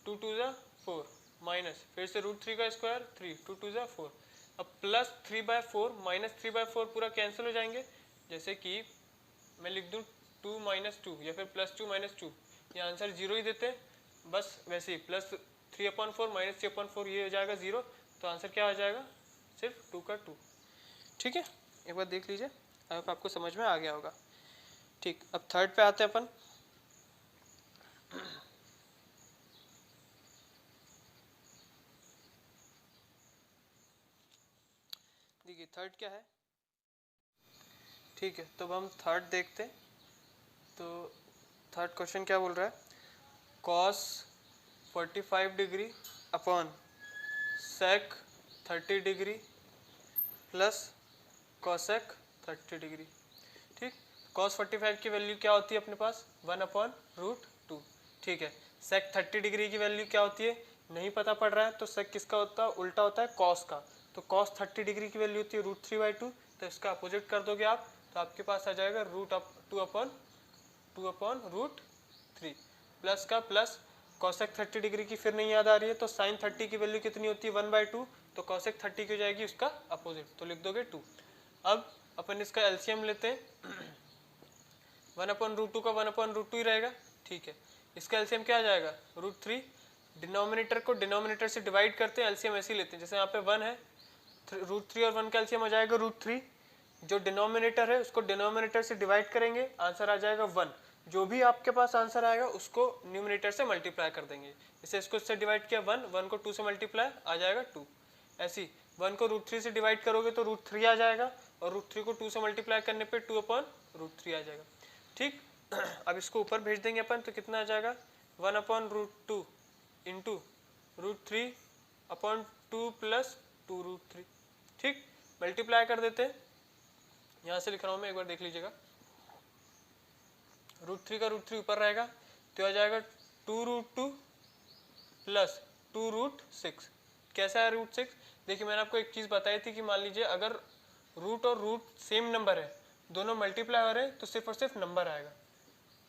Speaker 1: 2 2 4 माइनस फिर से √3 का स्क्वायर 3, 2 2 4। अब प्लस 3/4 माइनस 3/4 पूरा कैंसिल हो जाएंगे। जैसे कि मैं लिख दूँ 2 - 2 या फिर +2 - 2, ये आंसर 0 ही देते हैं। बस वैसे ही प्लस 3/4 माइनस 3/4 ये हो जाएगा 0, तो आंसर क्या आ जाएगा, सिर्फ 2 का 2। ठीक है, एक बार देख लीजिए, आई होप आपको समझ में आ गया होगा। ठीक, अब थर्ड पे आते हैं अपन। देखिए थर्ड क्या है। ठीक है, तो अब हम थर्ड देखते हैं। तो थर्ड क्वेश्चन क्या बोल रहा है, cos 45 degree upon sec 30 degree plus cosec 30 degree. ठीक, cos 45 की वैल्यू क्या होती है अपने पास, 1/√2। ठीक है, sec 30 डिग्री की वैल्यू क्या होती है, नहीं पता पड़ रहा है, तो sec किसका होता है, उल्टा होता है cos का। तो cos 30 डिग्री की वैल्यू होती है √3/2, तो इसका अपोजिट कर दोगे आप, तो आपके पास आ जाएगा √2/√3 प्लस का प्लस। cosec 30 डिग्री की फिर नहीं याद आ रही है, तो sin 30 की वैल्यू कितनी होती है, 1/2, तो cosec 30 की हो जाएगी उसका अपोजिट, तो लिख दोगे 2। अब अपन इसका एलसीएम लेते हैं, 1/√2 का 1/√2 ही रहेगा। ठीक है, इसका एलसीएम क्या आ जाएगा, √3। डिनोमिनेटर को डिनोमिनेटर से डिवाइड करते हैं, एलसीएम ऐसे ही लेते हैं, जैसे यहाँ पे 1 है, √3 और 1 का एलसीएम आ जाएगा √3। जो डिनोमिनेटर है उसको डिनोमिनेटर से डिवाइड करेंगे, आंसर आ जाएगा 1। जो भी आपके पास आंसर आएगा उसको न्यूमिनेटर से मल्टीप्लाई कर देंगे। जैसे इसको इससे डिवाइड किया 1, 1 को 2 से मल्टीप्लाई आ जाएगा 2। ऐसी 1 को √3 से डिवाइड करोगे तो √3 आ जाएगा, और √3 को 2 से मल्टीप्लाई करने पे 2/√3 आ जाएगा। ठीक, अब इसको ऊपर भेज देंगे अपन, तो कितना आ जाएगा, 1/√2 इंटू √3/2 प्लस 2√3। ठीक, मल्टीप्लाई कर देते हैं, यहाँ से लिख रहा हूँ मैं, एक बार देख लीजिएगा। √3 का √3 ऊपर रहेगा, तो आ जाएगा 2√2 प्लस 2√6। कैसा है √6, देखिए मैंने आपको एक चीज़ बताई थी कि मान लीजिए अगर रूट और रूट सेम नंबर है, दोनों मल्टीप्लाई हो रहे हैं, तो सिर्फ और सिर्फ नंबर आएगा।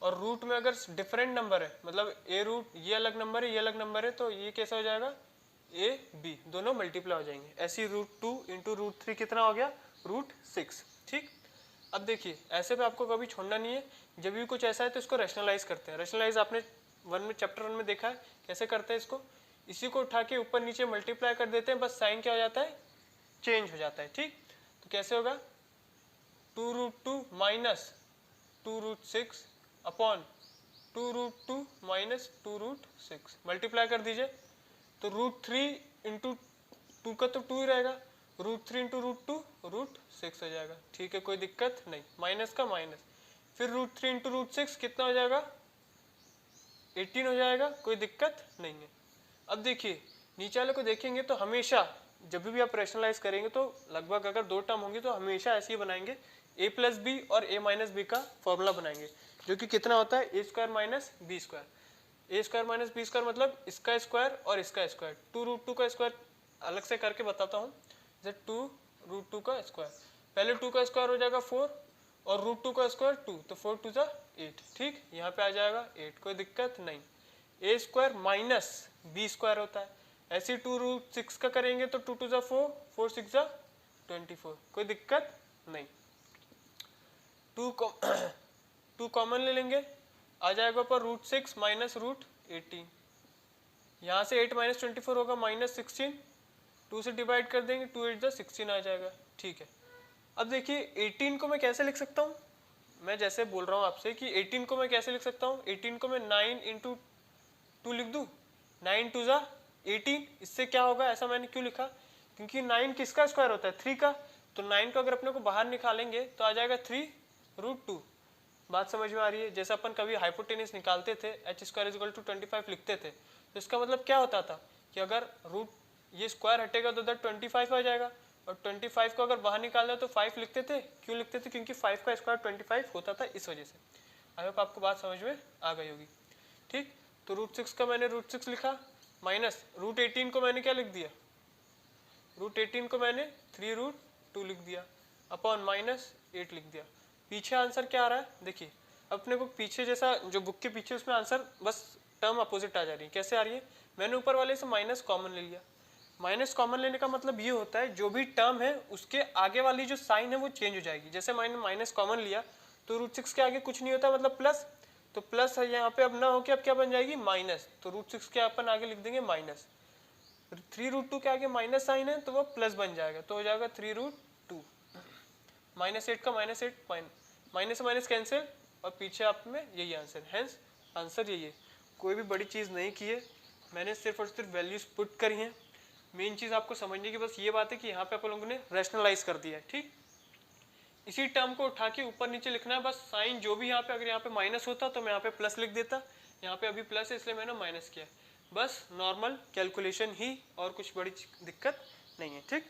Speaker 1: और रूट में अगर डिफरेंट नंबर है, मतलब ए रूट ये अलग नंबर है, ये अलग नंबर है, तो ये कैसा हो जाएगा, ए बी दोनों मल्टीप्लाई हो जाएंगे। ऐसी √2 इंटू √3 कितना हो गया, √6। ठीक, अब देखिए ऐसे पे आपको कभी छोड़ना नहीं है, जब भी कुछ ऐसा है तो इसको रैशनलाइज करते हैं। रैशनलाइज आपने चैप्टर 1 में देखा है कैसे करते हैं इसको, इसी को उठा के ऊपर नीचे मल्टीप्लाई कर देते हैं, बस साइन क्या हो जाता है, चेंज हो जाता है। ठीक, तो कैसे होगा, 2√2 माइनस 2√6 अपॉन 2√2 माइनस 2√6 मल्टीप्लाई कर दीजिए, तो √3 इंटू 2 का तो 2 ही रहेगा, √3 इंटू √2 √6 हो जाएगा। ठीक है, कोई दिक्कत नहीं, माइनस का माइनस। फिर √3 इंटू √6 कितना हो जाएगा, 18 हो जाएगा, कोई दिक्कत नहीं है। अब देखिए नीचे वाले को देखेंगे तो हमेशा जब भी आप रैशनलाइज करेंगे तो लगभग अगर दो टर्म होंगे तो हमेशा ऐसे ही बनाएंगे, a प्लस बी और a माइनस बी का फॉर्मूला बनाएंगे, जो कि कितना होता है a square minus b square. a square minus b square मतलब इसका स्क्वायर और इसका स्क्वायर। 2√2 का स्क्वायर अलग से करके बताता हूँ, जैसे 2√2 का स्क्वायर, पहले 2 का स्क्वायर हो जाएगा 4 और √2 का स्क्वायर 2, तो 4 2 8। ठीक, यहाँ पे आ जाएगा 8, कोई दिक्कत नहीं। a square minus b square होता है, ऐसे 2√6 का करेंगे तो 2 2 4, 4 6 24, कोई दिक्कत नहीं। 2 कॉमन ले लेंगे, आ जाएगा पर √6 माइनस √18, यहाँ से 8 माइनस 24 होगा -16, 2 से डिवाइड कर देंगे, 2 8 16 आ जाएगा। ठीक है, अब देखिए 18 को मैं कैसे लिख सकता हूँ, मैं जैसे बोल रहा हूँ आपसे कि 18 को मैं कैसे लिख सकता हूँ, 18 को मैं 9 इंटू 2 लिख दूँ, 9 2 18। इससे क्या होगा, ऐसा मैंने क्यों लिखा, क्योंकि 9 किसका स्क्वायर होता है, 3 का, तो 9 को अगर अपने को बाहर निकालेंगे तो आ जाएगा 3√2। बात समझ में आ रही है। जैसे अपन कभी हाइपोटेनस निकालते थे h² = 25 लिखते थे, तो इसका मतलब क्या होता था कि अगर रूट ये स्क्वायर हटेगा तो उधर 25 आ जाएगा, और 25 को अगर बाहर निकालना तो 5 लिखते थे। क्यों लिखते थे, क्योंकि 5 का स्क्वायर 25 होता था, इस वजह से। आई होप आपको बात समझ में आ गई होगी। ठीक, तो √6 का मैंने √6 लिखा, माइनस √18 को मैंने क्या लिख दिया, √18 को मैंने 3√2 लिख दिया, अपॉन -8 लिख दिया। पीछे आंसर क्या आ रहा है, देखिए अपने को पीछे जैसा जो बुक के पीछे उसमें आंसर बस टर्म अपोजिट आ जा रही है। कैसे आ रही है, मैंने ऊपर वाले से माइनस कॉमन ले लिया। माइनस कॉमन लेने का मतलब ये होता है जो भी टर्म है उसके आगे वाली जो साइन है वो चेंज हो जाएगी। जैसे मैंने माइनस कॉमन लिया तो √6 के आगे कुछ नहीं होता, मतलब प्लस, तो प्लस है यहाँ पे अब ना हो के अब क्या बन जाएगी, माइनस, तो √6 के अपन आगे लिख देंगे माइनस। 3√2 के आगे माइनस साइन है तो वो प्लस बन जाएगा, तो हो जाएगा 3√2। -8 का -8, माइनस माइनस कैंसिल, और पीछे आप में यही आंसर, हैंस आंसर यही है। कोई भी बड़ी चीज़ नहीं की है मैंने, सिर्फ और सिर्फ वैल्यूज पुट करी हैं। मेन चीज़ आपको समझने की बस ये बात है कि यहाँ पे अपन लोगों ने रैशनलाइज कर दिया है। ठीक, इसी टर्म को उठा के ऊपर नीचे लिखना है, बस साइन जो भी यहाँ पे, अगर यहाँ पे माइनस होता तो मैं यहाँ पे प्लस लिख देता, यहाँ पे अभी प्लस है इसलिए मैंने माइनस किया। बस नॉर्मल कैलकुलेशन ही, और कुछ बड़ी दिक्कत नहीं है। ठीक,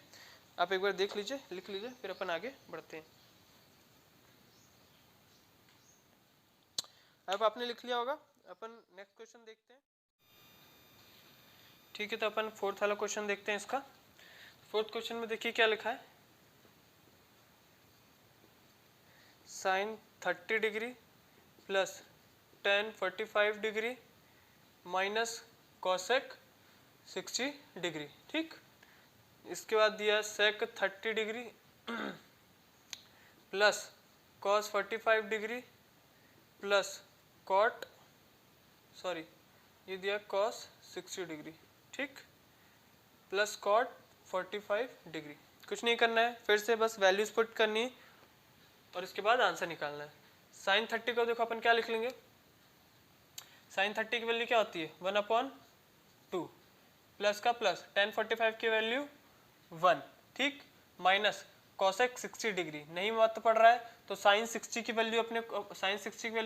Speaker 1: आप एक बार देख लीजिए, लिख लीजिए, फिर अपन आगे बढ़ते हैं। अब आपने लिख लिया होगा, अपन नेक्स्ट क्वेश्चन देखते हैं। ठीक है, तो अपन फोर्थ वाला क्वेश्चन देखते हैं। इसका फोर्थ क्वेश्चन में देखिए क्या लिखा है, sine 30 degree plus tan 45 degree minus cosec 60 degree. ठीक, इसके बाद दिया sec 30 degree plus cos 45 degree plus cot, sorry ये दिया कॉस 60 डिग्री। ठीक, प्लस कॉट 45 डिग्री। कुछ नहीं करना है, फिर से बस वैल्यूज पुट करनी है और इसके बाद आंसर निकालना है। साइन 30 को देखो अपन क्या लिख लेंगे, साइन 30 की वैल्यू क्या होती है, 1/2, प्लस का प्लस tan 45 की वैल्यू 1। ठीक, माइनस कॉसेक 60 डिग्री, नहीं महत्व पड़ रहा है तो साइन 60 की वैल्यू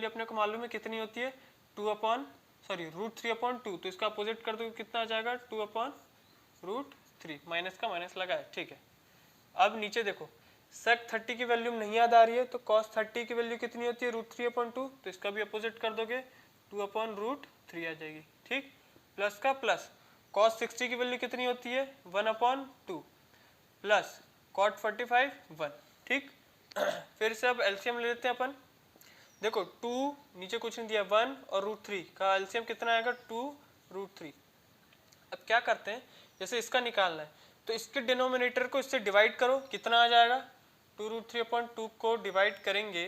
Speaker 1: अपने को मालूम है कितनी होती है, √3/2, तो इसका अपोजिट कर दो कितना आ जाएगा, 2/√3, माइनस का माइनस लगा है। ठीक है, अब नीचे देखो सेक 30 की वैल्यू नहीं याद आ रही है तो कॉस 30 की वैल्यू कितनी होती है, √3/2, तो इसका भी अपोजिट कर दोगे 2/√3 आ जाएगी। ठीक, प्लस का प्लस कॉस 60 की वैल्यू कितनी होती है, 1/2 प्लस कॉट 45 1। ठीक, फिर से अब एलसीएम ले लेते हैं अपन। देखो 2 नीचे कुछ नहीं दिया, 1 और √3 का एलसीएम कितना आएगा, 2√3। अब क्या करते हैं, जैसे इसका निकालना है तो इसके डिनोमिनेटर को इससे डिवाइड करो, कितना आ जाएगा, 2√3/2 को डिवाइड करेंगे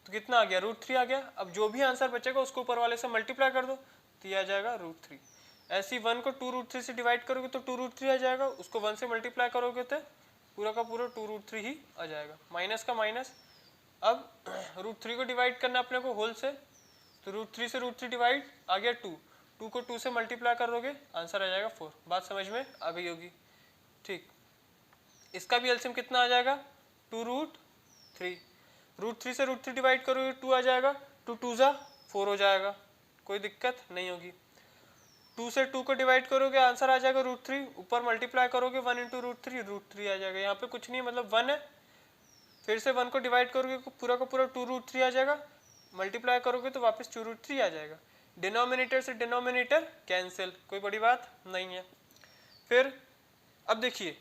Speaker 1: तो कितना आ गया, √3 आ गया। अब जो भी आंसर बचेगा उसको ऊपर वाले से मल्टीप्लाई कर दो तो ये आ जाएगा √3। ऐसी 1 को 2√3 से डिवाइड करोगे तो 2√3 आ जाएगा, उसको 1 से मल्टीप्लाई करोगे तो पूरा का पूरा 2√3 ही आ जाएगा, माइनस का माइनस। अब √3 को डिवाइड करना अपने को होल से, तो √3 से √3 डिवाइड आ गया 2 को 2 से मल्टीप्लाई कर दोगे आंसर आ जाएगा 4। बात समझ में आ गई होगी। ठीक, इसका भी एलसीएम कितना आ जाएगा 2√3, √3 से √3 डिवाइड करोगे 2 आ जाएगा, 2 2 जा 4 हो जाएगा, कोई दिक्कत नहीं होगी। 2 से 2 को डिवाइड करोगे आंसर आ जाएगा √3, ऊपर मल्टीप्लाई करोगे 1 इंटू √3 आ जाएगा। यहाँ पे कुछ नहीं मतलब 1 है, फिर से 1 को डिवाइड करोगे पूरा का पूरा 2√3 आ जाएगा, मल्टीप्लाई करोगे तो वापस 2√3 आ जाएगा। डिनोमिनेटर से डिनोमिनेटर कैंसिल, कोई बड़ी बात नहीं है। फिर अब देखिए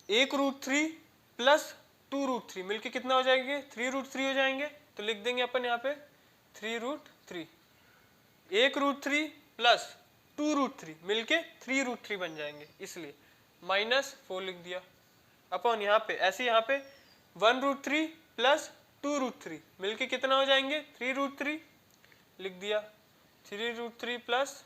Speaker 1: 1√3 प्लस 2√3 मिलके कितना हो जाएंगे 3√3 हो जाएंगे, तो लिख देंगे अपन यहाँ पे 3√3। 1√3 प्लस 2√3 मिलके 3√3 बन जाएंगे, इसलिए -4 लिख दिया। अपन यहाँ पे ऐसे यहाँ पे 1√3 प्लस 2√3 मिलके कितना हो जाएंगे 3√3 लिख दिया। 3√3 प्लस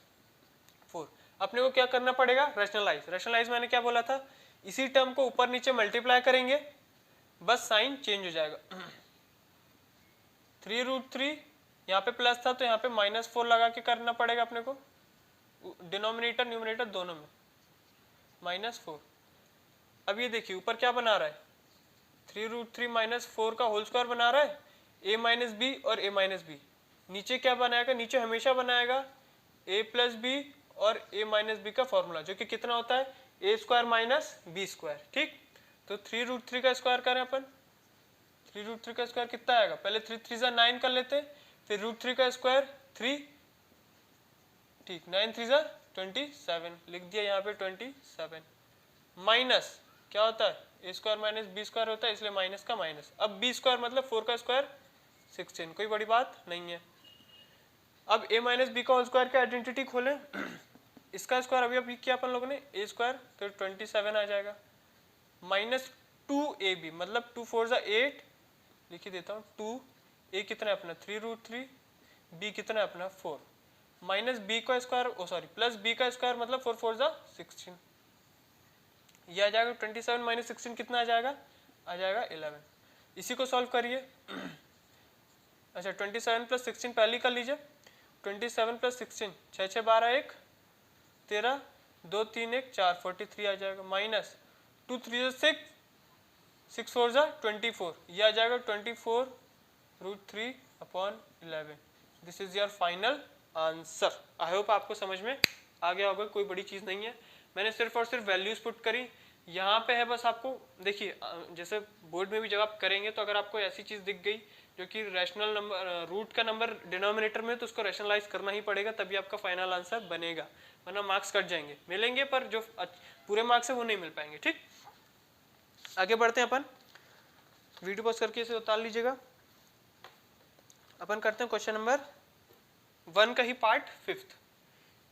Speaker 1: 4 अपने को क्या करना पड़ेगा रैशनलाइज मैंने क्या बोला था, इसी टर्म को ऊपर नीचे मल्टीप्लाई करेंगे, बस साइन चेंज हो जाएगा। 3√3 यहाँ पे प्लस था तो यहाँ पे -4 लगा के करना पड़ेगा अपने को, डिनोमिनेटर न्यूमरेटर दोनों में -4। अब ये देखिए ऊपर क्या बना रहा है 3√3 -4 का होल स्क्वायर बना रहा है, a माइनस बी और a माइनस बी। नीचे क्या बनाएगा, नीचे हमेशा बनाएगा a प्लस बी और a माइनस बी का फॉर्मूला, जो कि कितना होता है a square minus b square. ठीक, तो 3√3 का स्क्वायर करें अपन, 3√3 का स्क्वायर कितना आएगा, पहले 3 3 9 कर लेते, फिर √3 का स्क्वायर 3, ठीक 9 3 27 लिख दिया यहाँ पे 27, माइनस क्या होता है ए स्क्वायर माइनस बी स्क्वायर होता है, इसलिए माइनस का माइनस। अब बी स्क्वायर मतलब 4 का स्क्वायर 16, कोई बड़ी बात नहीं है। अब a माइनस बी का होल स्क्वायर की आइडेंटिटी खोलें, इसका स्क्वायर अभी किया अपन लोगों ने a स्क्वायर, तो 27 आ जाएगा, -2ab मतलब 2 4 8 लिख ही देता हूँ, 2a कितना है अपना 3√3, b कितना है अपना 4, माइनस बी का स्क्वायर प्लस बी का स्क्वायर मतलब 4 4 16, ये आ जाएगा 27 माइनस 16 कितना आ जाएगा 11। इसी को सॉल्व करिए। अच्छा 27 प्लस 16 पहले कर लीजिए, 27 प्लस 16 6 6 12 1 13 2 3 1 4 43 आ जाएगा, माइनस 2 3 6 6 4 24, ये आ जाएगा 24√3/11। This is your final answer. I hope आपको समझ में आ गया होगा, कोई बड़ी चीज़ नहीं है, मैंने सिर्फ और सिर्फ वैल्यूज पुट करी। यहाँ पे है बस आपको देखिए, जैसे बोर्ड में भी जब आप करेंगे तो अगर आपको ऐसी चीज़ दिख गई जो कि रैशनल नंबर रूट का नंबर डिनोमिनेटर में, तो उसको रैशनलाइज करना ही पड़ेगा, तभी आपका फाइनल आंसर बनेगा, वरना मार्क्स कट जाएंगे, मिलेंगे पर जो पूरे मार्क्स है वो नहीं मिल पाएंगे। ठीक, आगे बढ़ते हैं अपन, वीडियो पॉज करके इसे उतार लीजिएगा। अपन करते हैं क्वेश्चन नंबर 1 का ही पार्ट 5।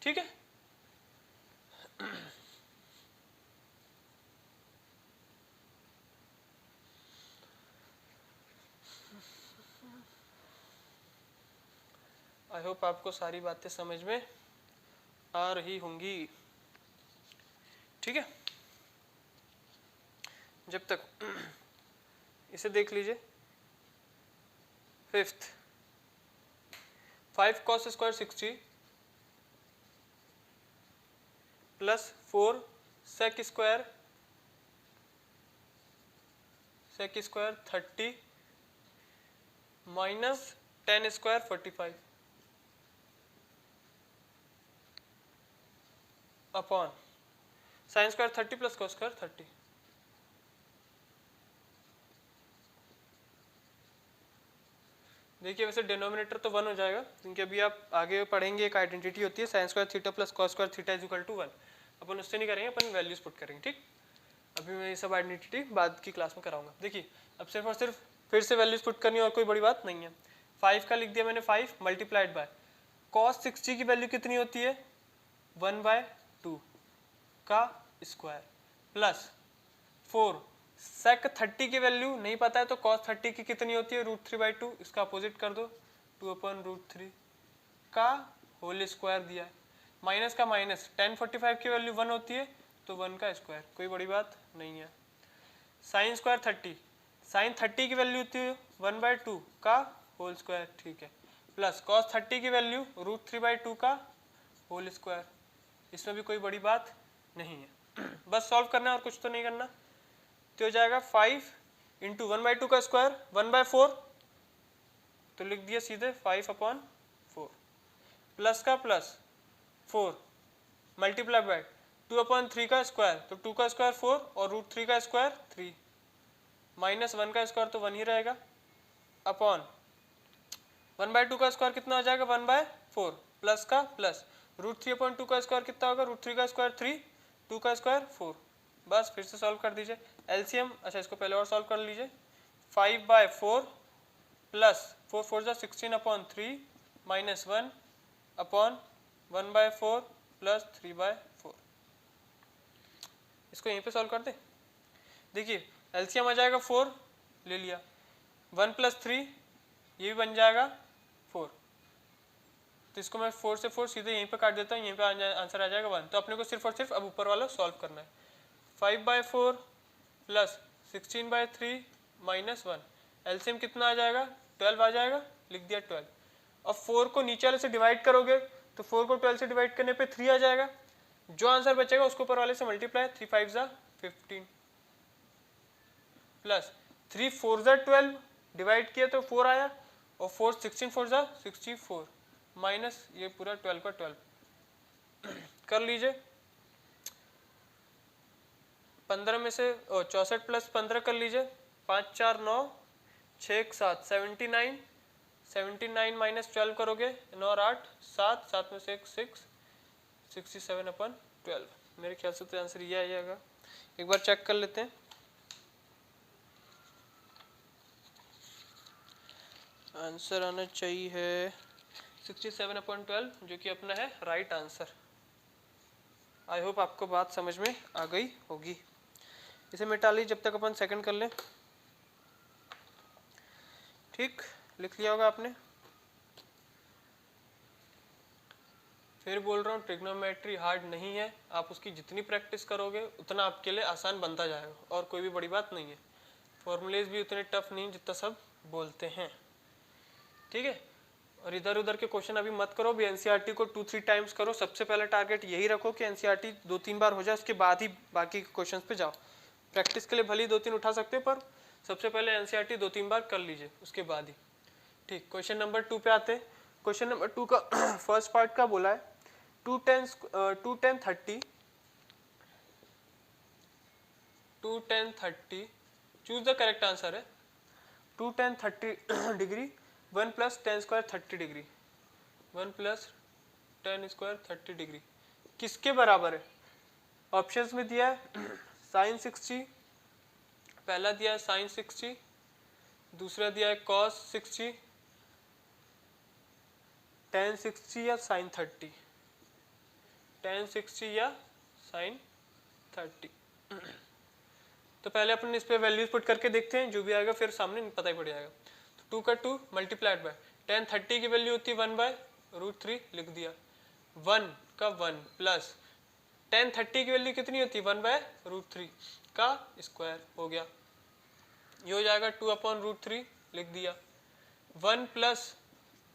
Speaker 1: ठीक है, आई होप आपको सारी बातें समझ में आ रही होंगी। ठीक है, जब तक इसे देख लीजिए, 5th 5 cos square 60 plus 4 sec square 30 minus 10 square 45 upon sine square 30 plus cos square 30। देखिए वैसे डिनोमिनेटर तो 1 हो जाएगा, क्योंकि अभी आप आगे पढ़ेंगे एक आइडेंटिटी होती है sine square theta plus cos square theta is equal to 1, अपन उससे नहीं करेंगे, अपन वैल्यूज पुट करेंगे। ठीक, अभी मैं ये सब आइडेंटिटी बाद की क्लास में कराऊंगा। देखिए अब सिर्फ और सिर्फ फिर से वैल्यूज पुट करनी, और कोई बड़ी बात नहीं है। 5 का लिख दिया मैंने, 5 मल्टीप्लाइड बाय cos 60 की वैल्यू कितनी होती है 1/2 का स्क्वायर प्लस 4 sec 30 की वैल्यू नहीं पता है तो cos 30 की कितनी होती है √3/2, इसका अपोजिट कर दो 2/√3 का होल स्क्वायर दिया है, माइनस का माइनस 1045 की वैल्यू 1 होती है तो 1 का स्क्वायर, कोई बड़ी बात नहीं है। साइन स्क्वायर 30, साइन 30 की वैल्यू होती है 1/2 का होल स्क्वायर, ठीक है, प्लस cos 30 की वैल्यू √3/2 का होल स्क्वायर, इसमें भी कोई बड़ी बात नहीं है। बस सॉल्व करना है और कुछ तो नहीं करना। तो हो जाएगा 5 इंटू 1/2 का स्क्वायर 1/4, तो लिख दिया सीधे 5/4 प्लस का प्लस 4 मल्टीप्लाई बाय 2/3 का स्क्वायर, तो 2 का स्क्वायर 4 और √3 का स्क्वायर 3 माइनस 1 का स्क्वायर तो 1 ही रहेगा अपॉन 1/2 का स्क्वायर कितना हो जाएगा 1/4 प्लस का प्लस √3/2 का स्क्वायर कितना होगा √3 का स्क्वायर 3 2 का स्क्वायर 4। बस फिर से सॉल्व कर दीजिए एलसीएम। अच्छा इसको पहले और सॉल्व कर लीजिए 5/4 प्लस 4 4 जा 16/3 माइनस 1 अपॉन 1/4 प्लस 3/4। इसको यहीं पे सॉल्व कर दे। देखिए एलसीएम आ जाएगा 4 ले लिया 1 + 3 ये भी बन जाएगा 4, तो इसको मैं 4 से 4 सीधे यहीं पे काट देता हूँ, यहीं पे आंसर आ जाएगा 1। तो अपने को सिर्फ और सिर्फ अब ऊपर वाला सॉल्व करना है 5/4 प्लस 16/3 माइनस 1 एलसीएम कितना आ जाएगा 12 आ जाएगा, लिख दिया 12। अब 4 को नीचे वाले से डिवाइड करोगे तो 4 को 12 से डिवाइड करने पे 3 आ जाएगा, जो आंसर बचेगा उसको ऊपर वाले से मल्टीप्लाई 3 5 जा 15 प्लस 3 4 जा 12 डिवाइड किया तो 4 आया और 4 16 4 जा 64 माइनस ये पूरा 12 का 12 कर लीजिए 15 में से 64 प्लस 15 कर लीजिए 5 4 9 6 1 7 79 79 माइनस 12 करोगे 9 और 8 7 7 में से 1 6 67/12। मेरे ख्याल से तो आंसर ये आएगा, एक बार चेक कर लेते हैं। आंसर आना चाहिए 67/12 जो कि अपना है राइट आंसर। आई होप आपको बात समझ में आ गई होगी। इसे मिटा ली जब तक अपन सेकंड कर लें। ठीक लिख लिया होगा आपने। फिर बोल रहा हूँ ट्रिग्नोमेट्री हार्ड नहीं है, आप उसकी जितनी प्रैक्टिस करोगे उतना आपके लिए आसान बनता जाएगा और कोई भी बड़ी बात नहीं है। फॉर्मूलेज भी उतने टफ नहीं जितना सब बोलते हैं, ठीक है। और इधर उधर के क्वेश्चन अभी मत करो, भी एनसीईआरटी को 2-3 टाइम्स करो। सबसे पहला टारगेट यही रखो कि एनसीईआरटी 2-3 बार हो जाए, उसके बाद ही बाकी क्वेश्चंस पे जाओ। प्रैक्टिस के लिए भले ही 2-3 उठा सकते हो, पर सबसे पहले एनसीईआरटी 2-3 बार कर लीजिए, उसके बाद ही। ठीक, क्वेश्चन नंबर 2 पे आते हैं। क्वेश्चन नंबर 2 का फर्स्ट पार्ट का बोला है 2 tan 30 choose the correct answer है 2 tan 30 degree 1 + tan square 30 degree 1 + tan square 30 degree किसके बराबर है। ऑप्शंस में दिया है sin 60, पहला दिया है sin 60, दूसरा दिया है cos 60, tan 60 या sin 30, tan 60 या sin 30। तो पहले अपन इस पे वैल्यूज पुट करके देखते हैं, जो भी आएगा फिर सामने पता ही पड़ जाएगा। तो 2 का 2 मल्टीप्लाइड बाय tan 30 की वैल्यू होती है 1/√3 लिख दिया, 1 का 1 प्लस tan 30 की वैल्यू कितनी होती है 1/√3 का स्क्वायर हो गया, ये हो जाएगा 2/√3 लिख दिया, 1 प्लस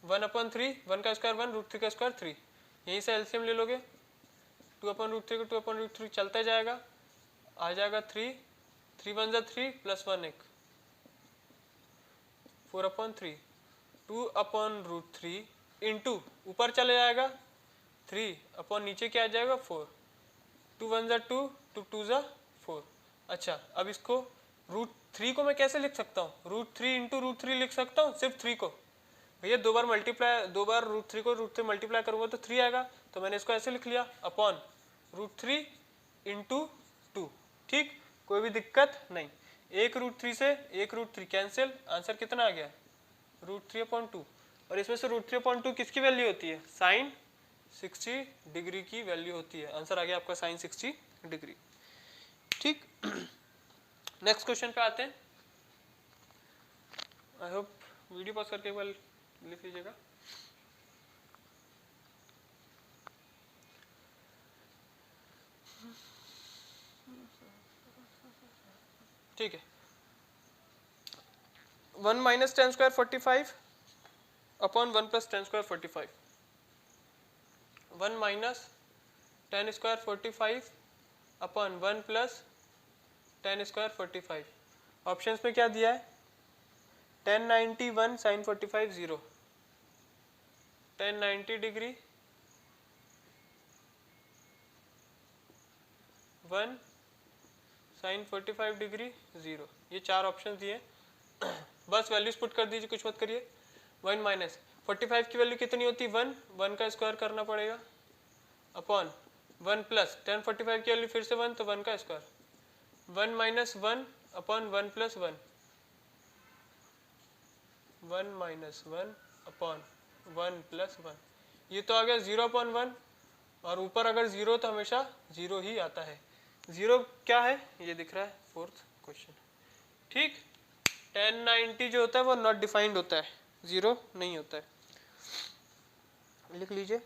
Speaker 1: 1/3 1 का स्क्वायर 1 √3 का स्क्वायर 3, यहीं से एलसीएम ले लोगे 2/√3 को 2/√3 चलता जाएगा, आ जाएगा 3 3 1 जा 3 प्लस 1 1 4/3 2/√3 इंटू ऊपर चले जाएगा 3 अपॉन नीचे क्या आ जाएगा 4 2 1 जा 2 2 2 जा 4। अच्छा अब इसको √3 को मैं कैसे लिख सकता हूँ, √3 इंटू √3 लिख सकता हूँ सिर्फ 3 को। भैया दो बार √3 को √3 मल्टीप्लाई करूंगा तो 3 आएगा, तो मैंने इसको ऐसे लिख लिया अपॉन √3 इंटू 2। ठीक, कोई भी दिक्कत नहीं। एक √3 से एक √3 कैंसिल, आंसर कितना आ गया √3/2, और इसमें से √3/2 किसकी वैल्यू होती है sin 60 डिग्री की वैल्यू होती है। आंसर आ गया आपका sin 60 डिग्री। ठीक, नेक्स्ट क्वेश्चन पे आते हैं। आई होप वीडियो पॉज करके एक बार लिख लीजिएगा। ठीक है, 1 - tan square 45 upon 1 + tan square 45, 1 - tan square 45 upon 1 + 10 square 45। Options में क्या दिया है? 1090 1 साइन 45 0, 1090 डिग्री 1 साइन 45 डिग्री 0। ये 4 ऑप्शन दिए। बस वैल्यूज पुट कर दीजिए, कुछ मत करिए। 1 माइनस 45 की वैल्यू कितनी होती है? 1, 1 का स्क्वायर करना पड़ेगा अपॉन 1 प्लस 1045 की वैल्यू फिर से 1, तो 1 का square, 1 minus 1 upon 1 plus 1, 1 minus 1 upon 1 plus 1। ये तो आ गया 0 अपॉन 1, और ऊपर अगर 0 तो हमेशा 0 ही आता है। 0 क्या है? ये दिख रहा है, फोर्थ क्वेश्चन। ठीक, 1090 जो होता है वो नॉट डिफाइंड होता है, 0 नहीं होता है, लिख लीजिए।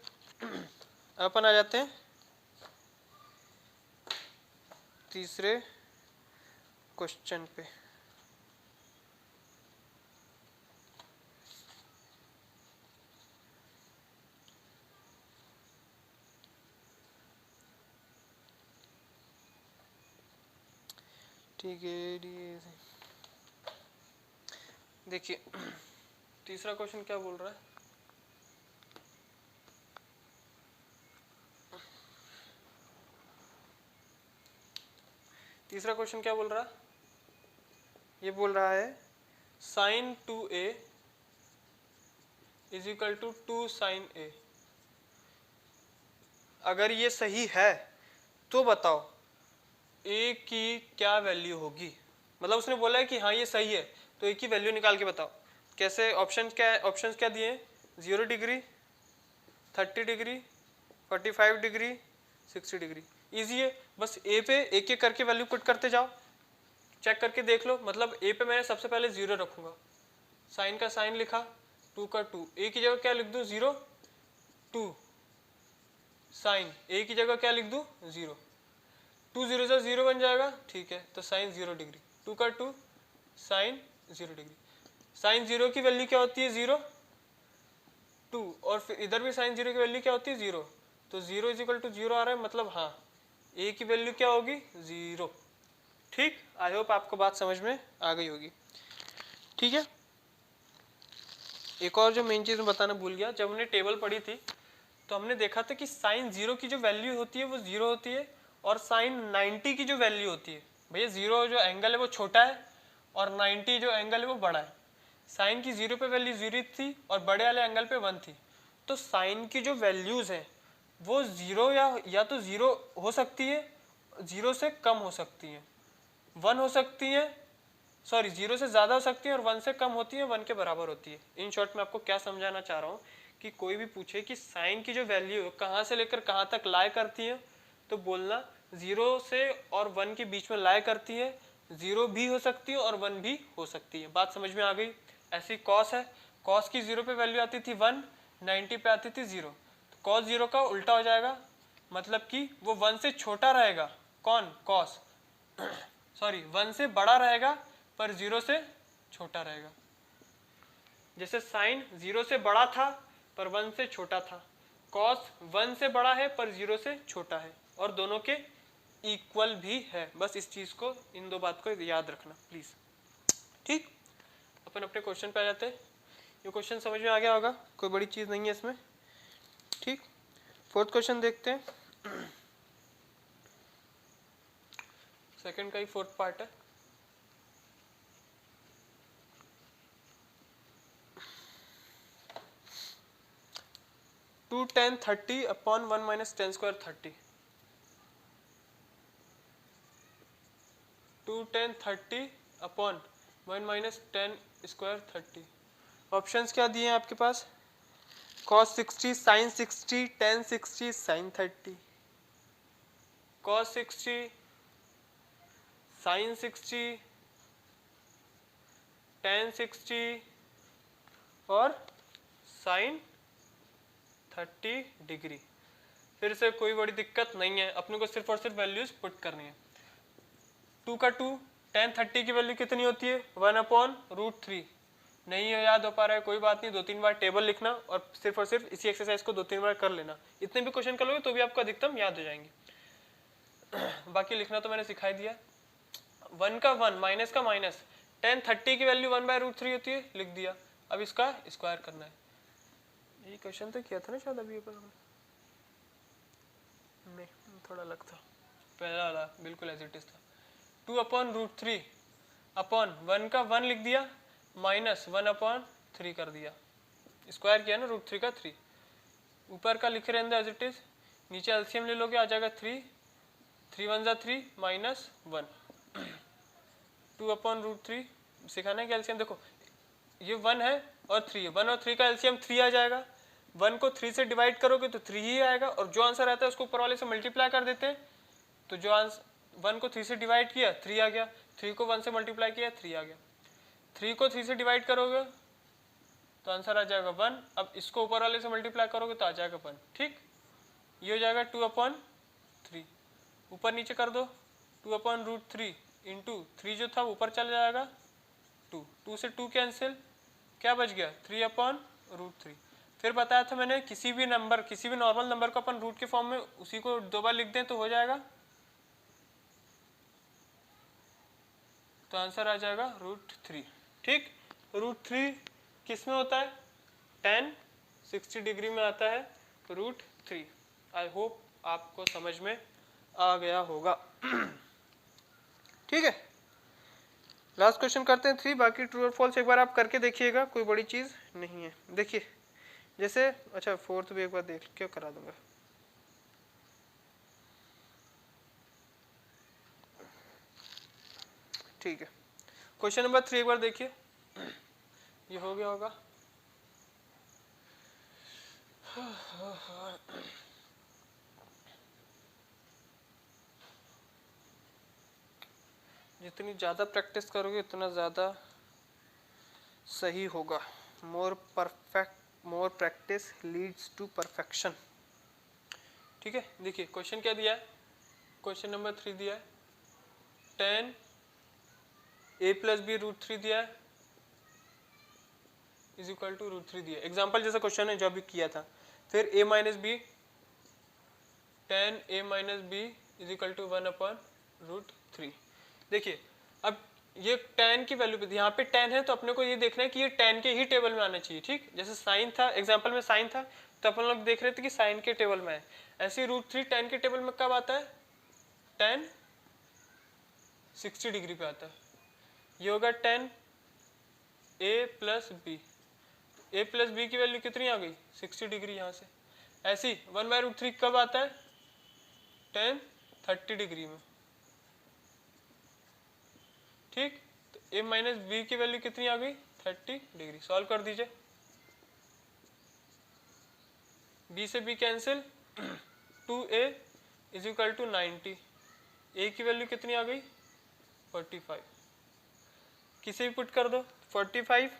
Speaker 1: अपन आ जाते हैं तीसरे क्वेश्चन पे। ठीक है, देखिए तीसरा क्वेश्चन क्या बोल रहा है। तीसरा क्वेश्चन क्या बोल रहा है? ये बोल रहा है sine 2a is equal to 2 sine a। अगर ये सही है तो बताओ a की क्या वैल्यू होगी। मतलब उसने बोला है कि हाँ ये सही है, तो a की वैल्यू निकाल के बताओ। कैसे? ऑप्शन क्या है? ऑप्शंस क्या दिए हैं? 0 degree, 30 degree, 45 degree, 60 degree. Easy है, बस a पे एक एक करके वैल्यू पुट करते जाओ, चेक करके देख लो। मतलब a पे मैंने सबसे पहले 0 रखूंगा, साइन का साइन लिखा, 2 का 2, a की जगह क्या लिख दूं? 0 2 साइन, a की जगह क्या लिख दूं? 0, 2 0 से 0 बन जाएगा। ठीक है, तो साइन 0 डिग्री, 2 का 2 साइन 0 डिग्री। साइन 0 की वैल्यू क्या होती है? 0 2, और फिर इधर भी साइन 0 की वैल्यू क्या होती है? 0, तो 0 इज इक्वल टू 0 आ रहा है, मतलब हाँ a की वैल्यू क्या होगी? 0। ठीक, आई होप आपको बात समझ में आ गई होगी। ठीक है, एक और जो मेन चीज मैं बताना भूल गया, जब हमने टेबल पढ़ी थी तो हमने देखा था कि साइन 0 की जो वैल्यू होती है वो 0 होती है, और साइन 90 की जो वैल्यू होती है, भैया 0 जो एंगल है वो छोटा है और 90 जो एंगल है वो बड़ा है। साइन की 0 पे वैल्यू 0 थी और बड़े वाले एंगल पे 1 थी, तो साइन की जो वैल्यूज हैं वो 0 या तो 0 हो सकती है, 0 से कम हो सकती है, 1 हो सकती है, सॉरी 0 से ज़्यादा हो सकती है और 1 से कम होती है, 1 के बराबर होती है। इन शॉर्ट में आपको क्या समझाना चाह रहा हूँ कि कोई भी पूछे कि साइन की जो वैल्यू है कहाँ से लेकर कहाँ तक लाए करती है, तो बोलना 0 से और 1 के बीच में लाए करती है, 0 भी हो सकती है और 1 भी हो सकती है। बात समझ में आ गई? ऐसी कॉस है, कॉस की 0 पे वैल्यू आती थी 1, 90 पे आती थी 0, तो कॉस 0 का उल्टा हो जाएगा, मतलब कि वो 1 से छोटा रहेगा। कौन? कॉस, सॉरी 1 से बड़ा रहेगा पर 0 से छोटा रहेगा। जैसे साइन 0 से बड़ा था पर 1 से छोटा था, कॉस 1 से बड़ा है पर 0 से छोटा है, और दोनों के इक्वल भी है। बस इस चीज को, इन दो बात को याद रखना प्लीज। ठीक, अपन अपने क्वेश्चन पे आ जाते हैं। ये क्वेश्चन समझ में आ गया होगा, कोई बड़ी चीज नहीं है इसमें। ठीक, फोर्थ क्वेश्चन देखते हैं। सेकंड का ही फोर्थ पार्ट है। Two 10 30 upon 1 minus 10 square 30, 2 10 30 upon 1 minus 10 square 30। Options क्या दिए हैं आपके पास? cos 60 sin 60 tan 60 sin 30, cos 60 sin 60 tan 60 और sin 30 डिग्री। फिर से कोई बड़ी दिक्कत नहीं है, अपने को सिर्फ और सिर्फ वैल्यूज पुट करनी है। 2 का 2 tan 30 की वैल्यू कितनी होती है? 1/√3। नहीं है याद हो पा रहा है, कोई बात नहीं, 2-3 बार टेबल लिखना और सिर्फ इसी एक्सरसाइज को 2-3 बार कर लेना। इतने भी क्वेश्चन कर लोगे तो भी आपको अधिकतम याद हो जाएंगे। बाकी लिखना तो मैंने सिखाई दिया। 1 का 1 माइनस का माइनस, टेन 30 की वैल्यू 1/√3 होती है, लिख दिया। अब इसका स्क्वायर करना है। ये क्वेश्चन तो किया था ना शायद अभी पर, नहीं थोड़ा अलग था, पहला वाला बिल्कुल एज इट इज था। 2/√3 अपॉन 1 का 1 लिख दिया माइनस 1/3 कर दिया, स्क्वायर किया ना √3 का 3, ऊपर का लिखे रहने एज इट इज, नीचे एलसीएम ले लोगे आ जाएगा 3, 3 1 = 3 माइनस 1, 2/√3 सिखाना है कि एलसीएम देखो ये 1 है और 3 है, 1 और 3 का एलसीएम 3 आ जाएगा, 1 को 3 से डिवाइड करोगे तो 3 ही आएगा, और जो आंसर आता है उसको ऊपर वाले से मल्टीप्लाई कर देते हैं, तो जो आंसर 1 को 3 से डिवाइड किया 3 आ गया, 3 को 1 से मल्टीप्लाई किया 3 आ गया, 3 को 3 से डिवाइड करोगे तो आंसर आ जाएगा 1, अब इसको ऊपर वाले से मल्टीप्लाई करोगे तो आ जाएगा 1, ठीक। ये हो जाएगा 2/3, ऊपर नीचे कर दो, 2/√3 इंटू 3 जो था ऊपर चला जाएगा 2, 2 से 2 कैंसिल, क्या बच गया 3/√3। फिर बताया था मैंने किसी भी नंबर, किसी भी नॉर्मल नंबर को अपन रूट के फॉर्म में उसी को 2 बार लिख दें तो हो जाएगा, तो आंसर आ जाएगा √3, ठीक। √3 किस में होता है, tan 60 डिग्री में आता है √3। आई होप आपको समझ में आ गया होगा। ठीक है, लास्ट क्वेश्चन करते हैं 3, बाकी ट्रू और फॉल्स एक बार आप करके देखिएगा, कोई बड़ी चीज नहीं है। देखिए जैसे, अच्छा 4th भी एक बार देख के करा दूंगा। ठीक है, क्वेश्चन नंबर 3 एक बार देखिए, ये हो गया होगा। जितनी ज़्यादा प्रैक्टिस करोगे उतना ज़्यादा सही होगा। More practice leads to perfection. ठीक है, देखिए क्वेश्चन क्या दिया है, क्वेश्चन नंबर 3 दिया है, tan a + b √3 दिया है इज इक्वल टू √3 दिया, एग्जाम्पल जैसा क्वेश्चन है जो अभी किया था। फिर a - b, tan a - b is equal to 1/√3। देखिए अब ये tan की वैल्यू पे, यहाँ पे tan है तो अपने को ये देखना है कि ये tan के ही टेबल में आना चाहिए, ठीक। जैसे साइन था, एग्जाम्पल में साइन था तो अपन लोग देख रहे थे कि साइन के टेबल में है, ऐसे √3 tan के टेबल में कब आता है, tan 60 डिग्री पे आता है। ये होगा tan a + b, a + b की वैल्यू कितनी आ गई 60 डिग्री यहाँ से। ऐसी 1/√3 कब आता है, tan 30 डिग्री में, ठीक। तो a - b की वैल्यू कितनी आ गई 30 डिग्री। सॉल्व कर दीजिए, b से b cancel, 2a is equal to 90, a की वैल्यू कितनी आ गई 45, किसे भी पुट कर दो 45,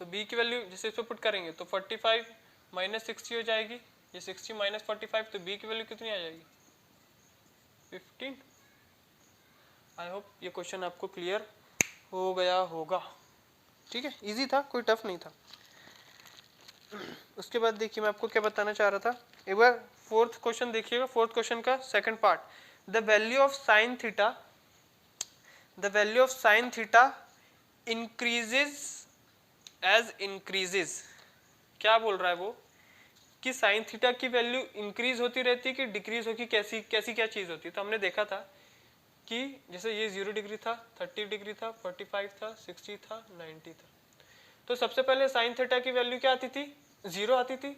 Speaker 1: तो b की वैल्यू जैसे इसको पुट करेंगे तो 45 - 60 हो जाएगी, ये 60 - 45, तो b की वैल्यू कितनी आ जाएगी 15। आई होप ये क्वेश्चन आपको क्लियर हो गया होगा, ठीक है, इजी था, कोई टफ नहीं था। उसके बाद देखिए मैं आपको क्या बताना चाह रहा था, एक बार 4th क्वेश्चन देखिएगा, 4th क्वेश्चन का second part, the value of sine theta increases as increases. क्या बोल रहा है वो कि साइन थीटा की वैल्यू इंक्रीज होती रहती है कि डिक्रीज होगी, कैसी कैसी क्या चीज होती है। तो हमने देखा था कि जैसे ये 0 डिग्री था, 30 डिग्री था, 45 था, 60 था, 90 था, तो सबसे पहले साइन थीटा की वैल्यू क्या आती थी 0 आती थी,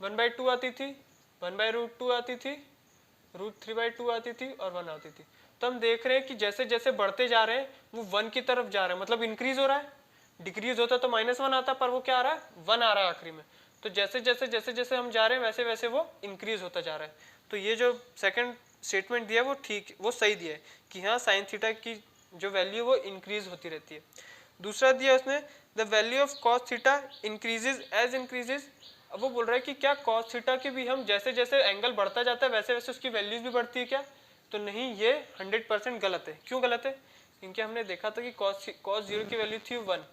Speaker 1: 1/2 आती थी, 1/√2 आती थी, √3/2 आती थी और 1 आती थी। तो हम देख रहे हैं कि जैसे जैसे बढ़ते जा रहे हैं वो 1 की तरफ जा रहे हैं, मतलब इंक्रीज हो रहा है। डिक्रीज होता तो -1 आता, पर वो क्या आ रहा है 1 आ रहा है आखिरी में। तो जैसे जैसे हम जा रहे हैं वैसे वैसे वो इंक्रीज होता जा रहा है। तो ये जो सेकंड स्टेटमेंट दिया वो ठीक, वो सही दिया है कि हाँ साइन थीटा की जो वैल्यू वो इंक्रीज होती रहती है। दूसरा दिया उसने the value of cos theta increases as increases. अब वो बोल रहा है कि क्या कॉस थीटा की भी हम जैसे जैसे एंगल बढ़ता जाता है वैसे वैसे उसकी वैल्यूज भी बढ़ती है क्या, तो नहीं, ये 100% गलत है। क्यों गलत है, क्योंकि हमने देखा था कि cos 0 की वैल्यू थी 1,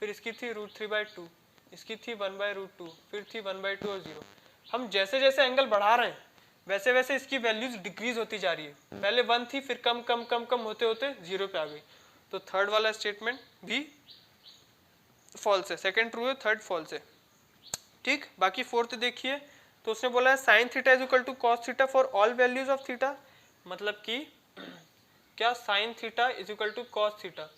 Speaker 1: फिर इसकी थी √3/2, इसकी थी 1/√2, फिर थी 1/2 और 0। हम जैसे जैसे एंगल बढ़ा रहे हैं वैसे वैसे इसकी वैल्यूज डिक्रीज होती जा रही है, पहले 1 थी फिर कम कम कम कम होते होते 0 पे आ गई। तो थर्ड वाला स्टेटमेंट भी फॉल्स है, सेकंड ट्रू है, थर्ड फॉल्स है। ठीक, बाकी फोर्थ देखिए, तो उसने बोला है sine theta is equal to cos theta for all values of theta, मतलब कि क्या sine theta is equal to cos theta,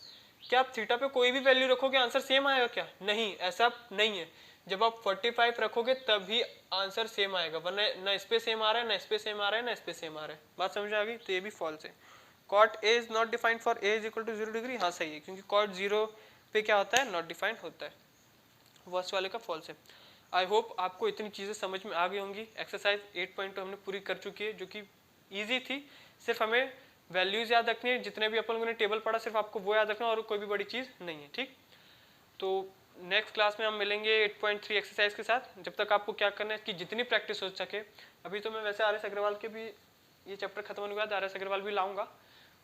Speaker 1: क्या आप थीटा पे कोई भी वैल्यू रखोगे आंसर सेम आएगा क्या? नहीं, ऐसा नहीं है। जब आप 45 रखोगे तभी आंसर सेम आएगा, वरना ना इस पे सेम आ रहा है, ना इस पे सेम आ रहा है, ना इस पे सेम आ रहा है। बात समझ आ गई? तो ये भी फॉल्स है। Cot a is not defined for a is equal to 0 degree, हाँ सही है, क्योंकि कॉट 0 पे क्या होता है, नॉट डिफाइंड होता है। फर्स्ट वाले का फॉल्स है। आई होप आपको इतनी चीज़ें समझ में आ गई होंगी। एक्सरसाइज 8.2 हमने पूरी कर चुकी है, जो कि ईजी थी। सिर्फ हमें वैल्यूज याद रखनी है, जितने भी अपन लोगों ने टेबल पढ़ा सिर्फ आपको वो याद रखना, और कोई भी बड़ी चीज़ नहीं है। ठीक, तो नेक्स्ट क्लास में हम मिलेंगे 8.3 एक्सरसाइज के साथ। जब तक आपको क्या करना है कि जितनी प्रैक्टिस हो सके, अभी तो मैं वैसे आर एस अग्रवाल के भी ये चैप्टर खत्म होने के बाद आर एस अग्रवाल भी लाऊंगा,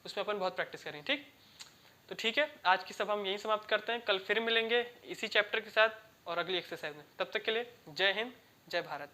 Speaker 1: उसमें अपन बहुत प्रैक्टिस करें। ठीक, तो ठीक है, आज की सब हम यहीं समाप्त करते हैं। कल फिर मिलेंगे इसी चैप्टर के साथ और अगली एक्सरसाइज में। तब तक के लिए जय हिंद, जय भारत।